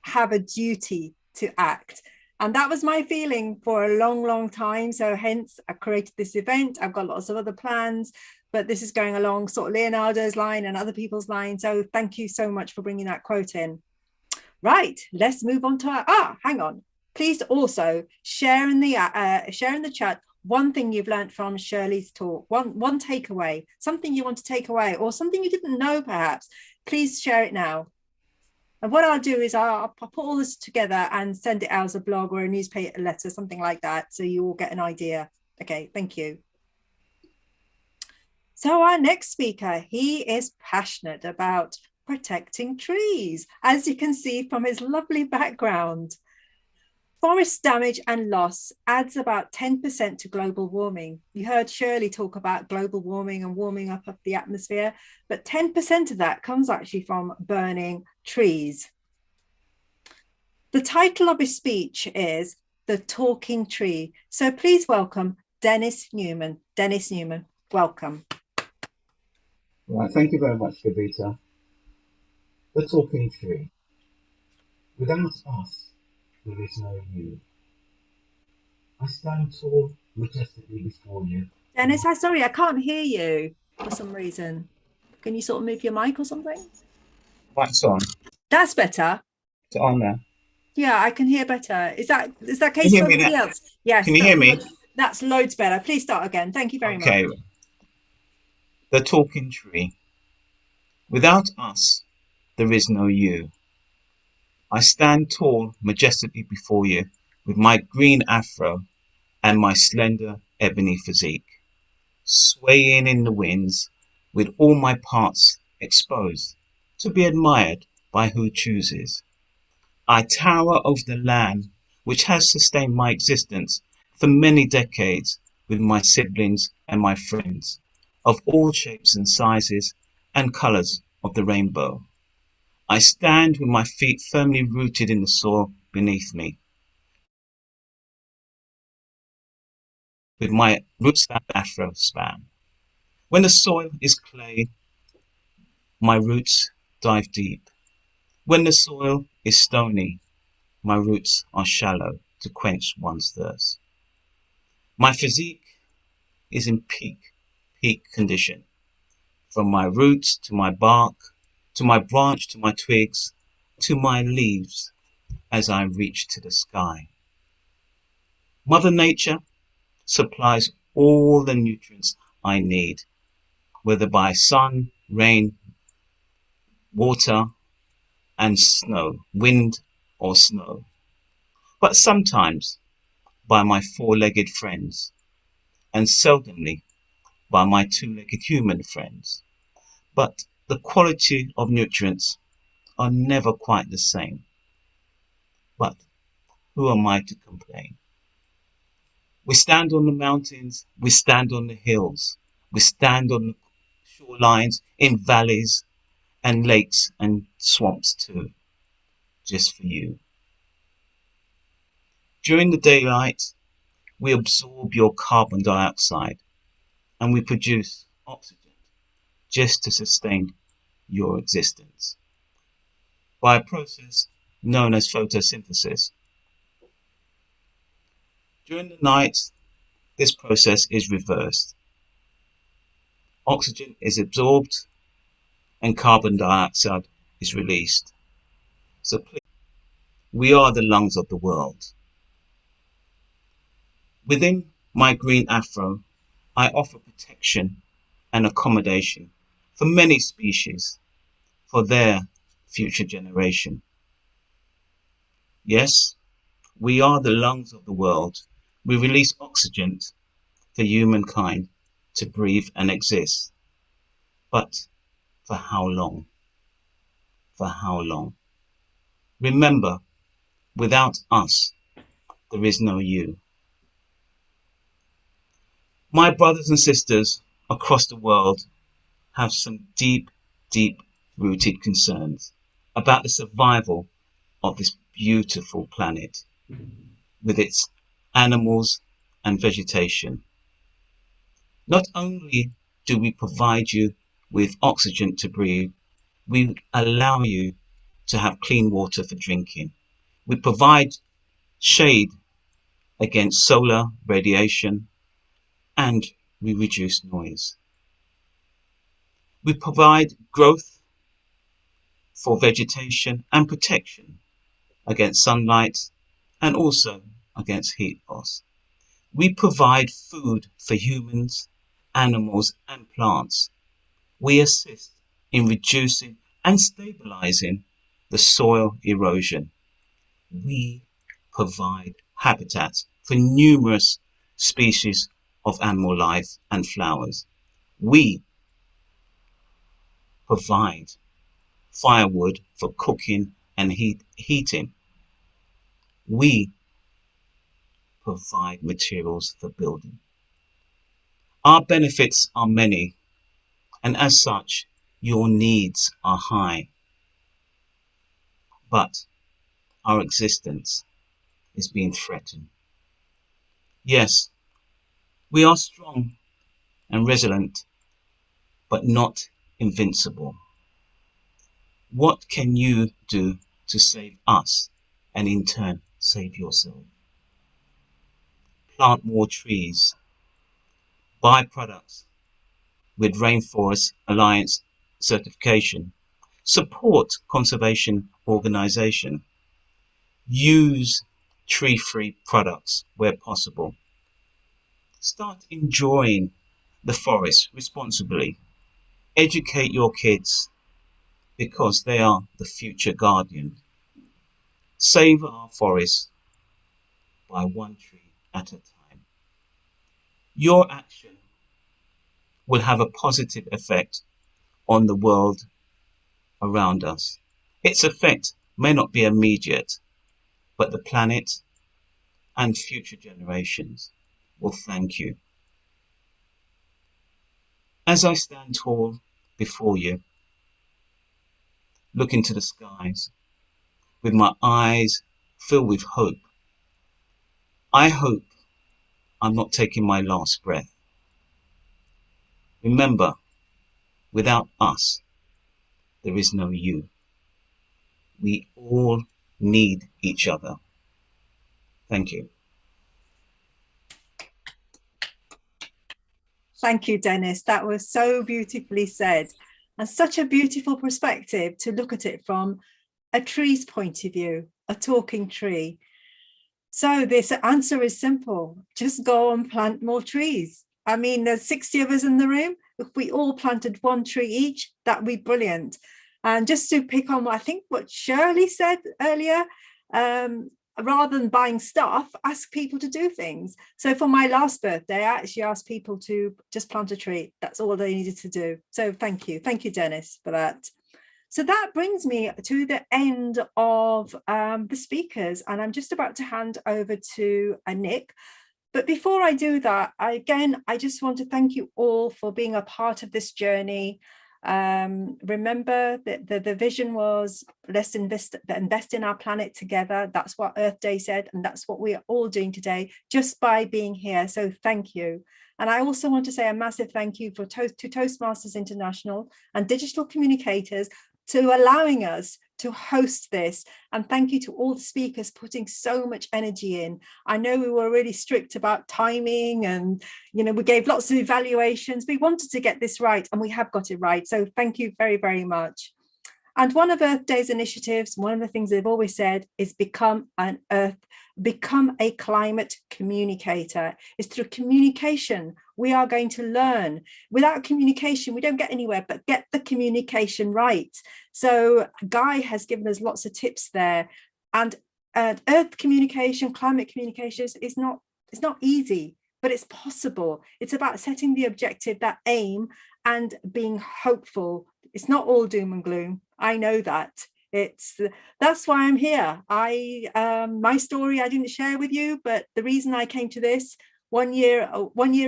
have a duty to act. And that was my feeling for a long, long time. So hence I created this event. I've got lots of other plans, but this is going along sort of Leonardo's line and other people's line. So thank you so much for bringing that quote in. Right, let's move on to hang on. Please also share in the chat one thing you've learned from Shirley's talk, one takeaway, something you want to take away, or something you didn't know perhaps. Please share it now. And what I'll do is I'll put all this together and send it out as a blog or a newspaper letter, something like that, so you all get an idea. Okay, thank you. So our next speaker, he is passionate about protecting trees, as you can see from his lovely background. Forest damage and loss adds about 10% to global warming. You heard Shirley talk about global warming and warming up of the atmosphere, but 10% of that comes actually from burning trees. The title of his speech is The Talking Tree. So please welcome Dennis Newman. Dennis Newman, welcome. Right, thank you very much, Kavita. The Talking Tree. Without us, there is no you. I stand tall, majestically before you. Dennis, I'm sorry, I can't hear you for some reason. Can you sort of move your mic or something? Mic's on. That's better. It's on now. Yeah, I can hear better. Is that Can case you for hear me everybody now? else? Yes. Can you hear me? That's loads better. Please start again. Thank you very Okay. much. The Talking Tree. Without us, there is no you. I stand tall, majestically before you, with my green afro and my slender ebony physique, swaying in the winds, with all my parts exposed, to be admired by who chooses. I tower over the land which has sustained my existence for many decades, with my siblings and my friends, of all shapes and sizes and colours of the rainbow. I stand with my feet firmly rooted in the soil beneath me, with my roots that afro span. When the soil is clay, my roots dive deep. When the soil is stony, my roots are shallow to quench one's thirst. My physique is in peak condition, from my roots to my bark, to my branch, to my twigs, to my leaves, as I reach to the sky. Mother Nature supplies all the nutrients I need, whether by sun, rain, water, and snow, wind or snow, but sometimes by my four-legged friends, and seldomly by my two-legged human friends. But the quality of nutrients are never quite the same. But who am I to complain? We stand on the mountains, we stand on the hills, we stand on the shorelines, in valleys and lakes and swamps too, just for you. During the daylight, we absorb your carbon dioxide and we produce oxygen just to sustain your existence by a process known as photosynthesis. During the night, this process is reversed. Oxygen is absorbed and carbon dioxide is released. So please, we are the lungs of the world. Within my green afro, I offer protection and accommodation for many species, for their future generation. Yes, we are the lungs of the world. We release oxygen for humankind to breathe and exist. But for how long? For how long? Remember, without us, there is no you. My brothers and sisters across the world have some deep rooted concerns about the survival of this beautiful planet with its animals and vegetation. Not only do we provide you with oxygen to breathe, we allow you to have clean water for drinking. We provide shade against solar radiation, and we reduce noise. We provide growth for vegetation and protection against sunlight and also against heat loss. We provide food for humans, animals and plants. We assist in reducing and stabilizing the soil erosion. We provide habitats for numerous species of animal life and flowers. We provide firewood for cooking and heating. We provide materials for building. Our benefits are many, and as such, your needs are high. But our existence is being threatened. Yes, we are strong and resilient, but not invincible. What can you do to save us and in turn save yourself? Plant more trees. Buy products with Rainforest Alliance certification. Support conservation organization. Use tree-free products where possible. Start enjoying the forest responsibly. Educate your kids because they are the future guardian. Save our forests by one tree at a time. Your action will have a positive effect on the world around us. Its effect may not be immediate, but the planet and future generations will thank you. As I stand tall before you, look into the skies, with my eyes filled with hope, I hope I'm not taking my last breath. Remember, without us, there is no you. We all need each other. Thank you. Thank you, Dennis. That was so beautifully said, and such a beautiful perspective to look at it from a tree's point of view, a talking tree. So this answer is simple. Just go and plant more trees. I mean, there's 60 of us in the room. If we all planted one tree each, that would be brilliant. And just to pick on what I think what Shirley said earlier, rather than buying stuff, ask people to do things. So for my last birthday, I actually asked people to just plant a tree. That's all they needed to do. So thank you. Thank you, Dennis, for that. So that brings me to the end of the speakers, and I'm just about to hand over to Nick. But before I do that, I just want to thank you all for being a part of this journey. Remember that the vision was let's invest in our planet together. That's what Earth Day said, and that's what we are all doing today just by being here. So thank you. And I also want to say a massive thank you to Toastmasters International and Digital Communicators to allowing us to host this. And thank you to all the speakers putting so much energy in. I know we were really strict about timing and, we gave lots of evaluations. We wanted to get this right, and we have got it right. So thank you very, very much. And one of Earth Day's initiatives, one of the things they've always said is become a climate communicator. It's through communication we are going to learn. Without communication, we don't get anywhere, but get the communication right. So Guy has given us lots of tips there. And Earth communication, climate communications is not easy, but it's possible. It's about setting the objective, that aim, and being hopeful. It's not all doom and gloom. I know that. That's why I'm here. My story I didn't share with you, but the reason I came to this, 1 year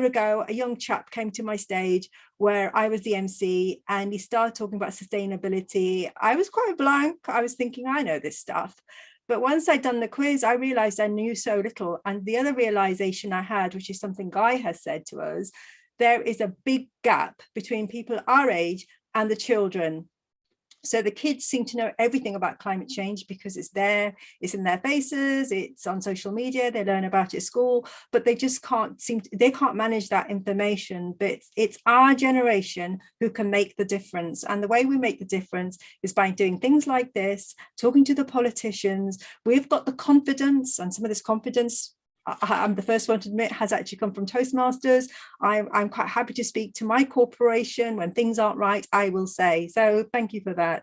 ago, a young chap came to my stage where I was the MC, and he started talking about sustainability. I was quite blank. I was thinking, I know this stuff. But once I'd done the quiz, I realized I knew so little. And the other realization I had, which is something Guy has said to us, there is a big gap between people our age and the children. So the kids seem to know everything about climate change because it's there, it's in their faces, it's on social media, they learn about it at school, but they just can't manage that information. But it's our generation who can make the difference. And the way we make the difference is by doing things like this, talking to the politicians. We've got the confidence, and some of this confidence, I'm the first one to admit, has actually come from Toastmasters. I'm quite happy to speak to my corporation when things aren't right, I will say. So thank you for that.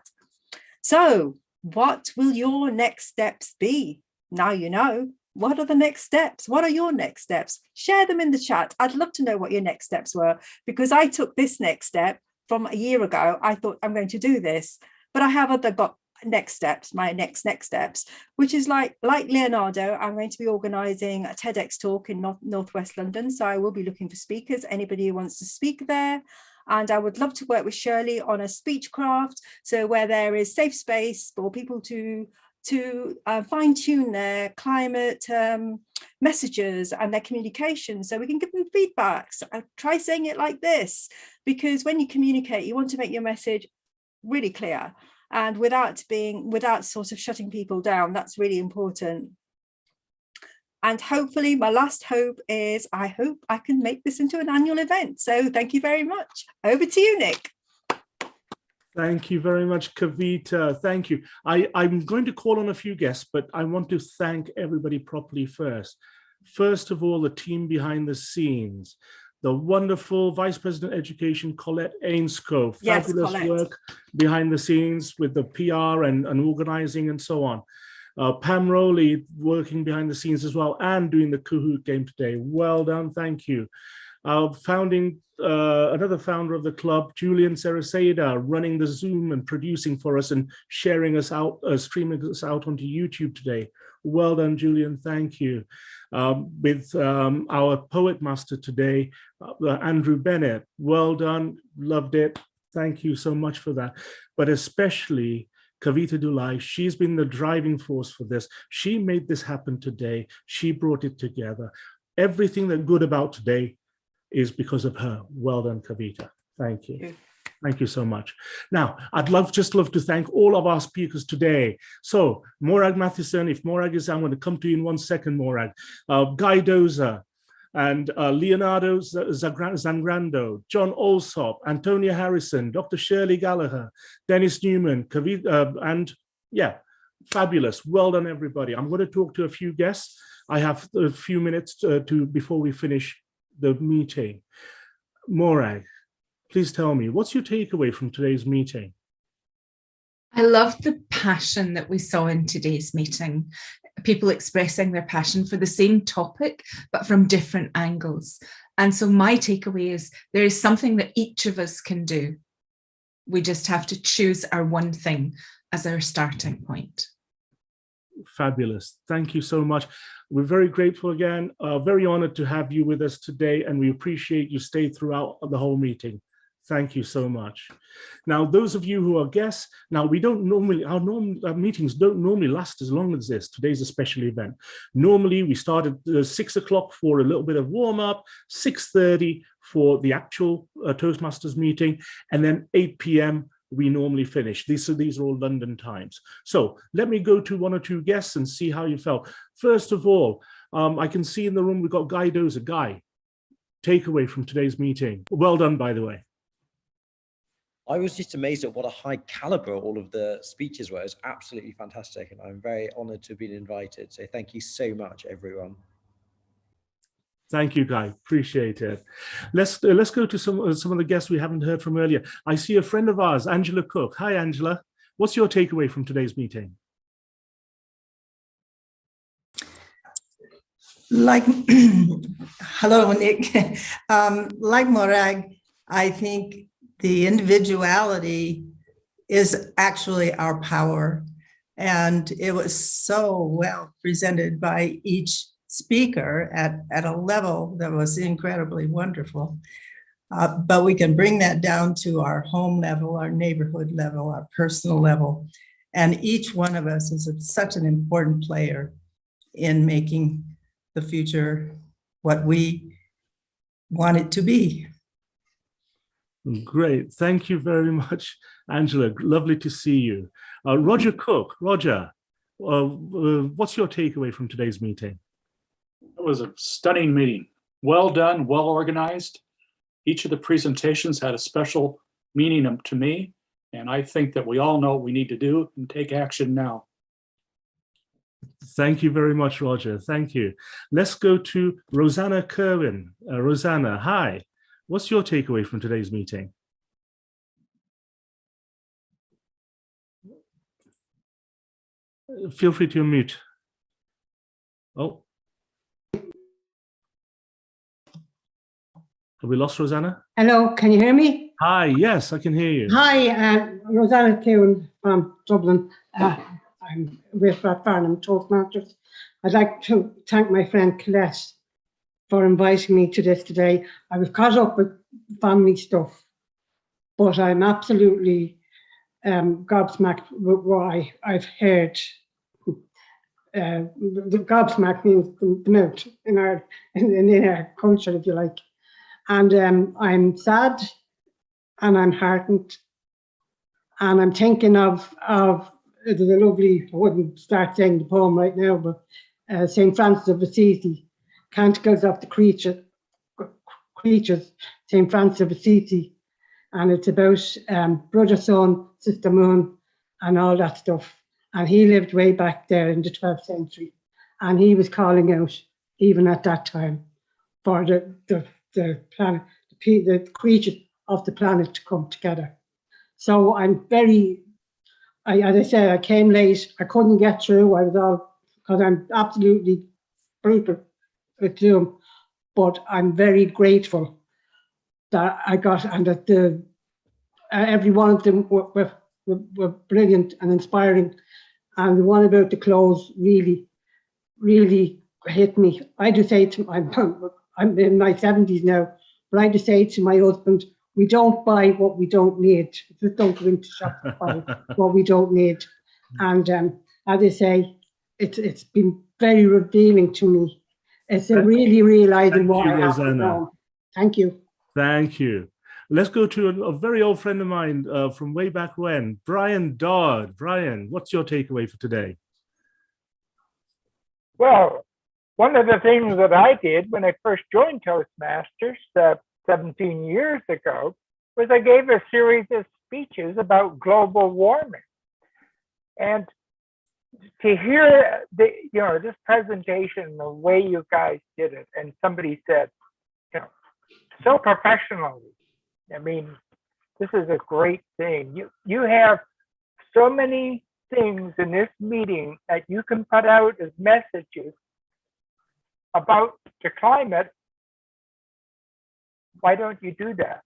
So what will your next steps be? Now you know. What are the next steps? What are your next steps? Share them in the chat. I'd love to know what your next steps were, because I took this next step from a year ago. I thought I'm going to do this, but I have got next steps, my next steps, which is like Leonardo, I'm going to be organizing a TEDx talk in Northwest London. So I will be looking for speakers, anybody who wants to speak there. And I would love to work with Shirley on a speech craft. So where there is safe space for people to to fine-tune their climate messages and their communication, so we can give them feedbacks. Try saying it like this, because when you communicate, you want to make your message really clear and without sort of shutting people down. That's really important. And hopefully, my last hope is I hope I can make this into an annual event. So thank you very much. Over to you, Nick. Thank you very much, Kavita. Thank you. I'm going to call on a few guests, but I want to thank everybody properly first. First of all, the team behind the scenes, the wonderful Vice President Education, Colette Ainscough. Yes, fabulous Colette. work behind the scenes with the PR and organizing and so on. Pam Rowley working behind the scenes as well and doing the Kahoot game today. Well done, thank you. Another founder of the club, Julian Saraceda, running the Zoom and producing for us and sharing us out, streaming us out onto YouTube today. Well done, Julian, thank you. With our poet master today, Andrew Bennett, well done, loved it. Thank you so much for that. But especially Kavita Dulai, she's been the driving force for this. She made this happen today. She brought it together. Everything that's good about today is because of her. Well done, Kavita. Thank you. Thank you so much. Now, I'd love to thank all of our speakers today. So, Morag Matheson, if Morag is, I'm going to come to you in 1 second, Morag. Guy Dozer, and Leonardo Zangrando, John Alsop, Antonia Harrison, Dr. Shirley Gallagher, Dennis Newman, Kavita, and yeah, fabulous. Well done, everybody. I'm going to talk to a few guests. I have a few minutes before we finish the meeting. Morag, please tell me, what's your takeaway from today's meeting? I loved the passion that we saw in today's meeting. People expressing their passion for the same topic, but from different angles. And so my takeaway is there is something that each of us can do. We just have to choose our one thing as our starting point. Fabulous. Thank you so much. We're very grateful again, very honored to have you with us today, and we appreciate you stayed throughout the whole meeting. Thank you so much. Now, those of you who are guests, now we don't normally, our meetings don't normally last as long as this. Today's a special event. Normally we start at 6 o'clock for a little bit of warm up, 6:30 for the actual Toastmasters meeting, and then 8 p.m. we normally finish. These are all London times. So let me go to one or two guests and see how you felt. First of all, I can see in the room we've got Guy Dozer. Guy, takeaway from today's meeting. Well done, by the way. I was just amazed at what a high caliber all of the speeches were. It was absolutely fantastic, and I'm very honored to have been invited. So thank you so much, everyone. Thank you, Guy. Appreciate it. Let's go to some of the guests we haven't heard from earlier. I see a friend of ours, Angela Cook. Hi, Angela. What's your takeaway from today's meeting? Hello, Nick. Like Morag, I think the individuality is actually our power. And it was so well presented by each speaker at a level that was incredibly wonderful. But we can bring that down to our home level, our neighborhood level, our personal level. And each one of us is such an important player in making the future what we want it to be. Great. Thank you very much, Angela. Lovely to see you. Roger Cook. Roger, what's your takeaway from today's meeting? It was a stunning meeting. Well done, well organized. Each of the presentations had a special meaning to me, and I think that we all know what we need to do and take action now. Thank you very much, Roger. Thank you. Let's go to Rosanna Kerwin. Rosanna, hi. What's your takeaway from today's meeting? Feel free to unmute. Oh. Have we lost Rosanna? Hello, can you hear me? Hi, yes, I can hear you. Hi, Rosanna Keown from Dublin. I'm with Farnham Toastmasters. I'd like to thank my friend Colette for inviting me to this today. I was caught up with family stuff, but I'm absolutely gobsmacked with what I've heard the gobsmack means the mouth in our culture, if you like. And I'm sad, and I'm heartened, and I'm thinking of there's a lovely, I wouldn't start saying the poem right now, but St. Francis of Assisi, Canticles of the Creatures, St. Francis of Assisi, and it's about brother, son, sister, moon, and all that stuff. And he lived way back there in the 12th century, and he was calling out, even at that time, for the planet, the creatures of the planet to come together. So I'm very, as I said, I came late. I couldn't get through. I was all, because I'm absolutely brutal with Zoom, but I'm very grateful that I got, and that every one of them were brilliant and inspiring. And the one about the clothes really, really hit me. I just say to, I'm in my 70s now, but I just say to my husband, we don't buy what we don't need. Just don't go into shops to buy what we don't need. And as I say, it's been very revealing to me. It's really realizing what I have to know. Thank you. Thank you. Let's go to a very old friend of mine from way back when, Brian Dodd. Brian, what's your takeaway for today? Well, one of the things that I did when I first joined Toastmasters 17 years ago was I gave a series of speeches about global warming. And to hear this presentation, the way you guys did it, and somebody said, so professionally, I mean, this is a great thing. You have so many things in this meeting that you can put out as messages about the climate. Why don't you do that?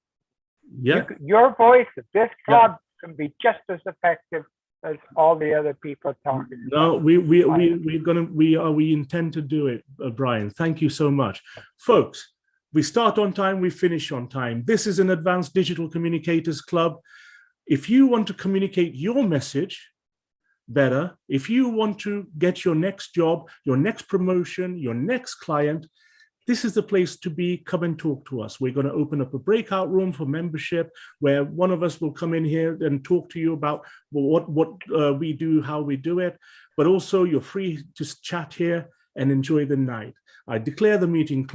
Yeah. Your voice at this club can be just as effective as all the other people talking. No, we intend to do it, Brian. Thank you so much, folks. We start on time, we finish on time. This is an Advanced Digital Communicators Club. If you want to communicate your message better, if you want to get your next job, your next promotion, your next client, this is the place to be. Come and talk to us. We're going to open up a breakout room for membership where one of us will come in here and talk to you about what we do, how we do it. But also you're free to chat here and enjoy the night. I declare the meeting closed.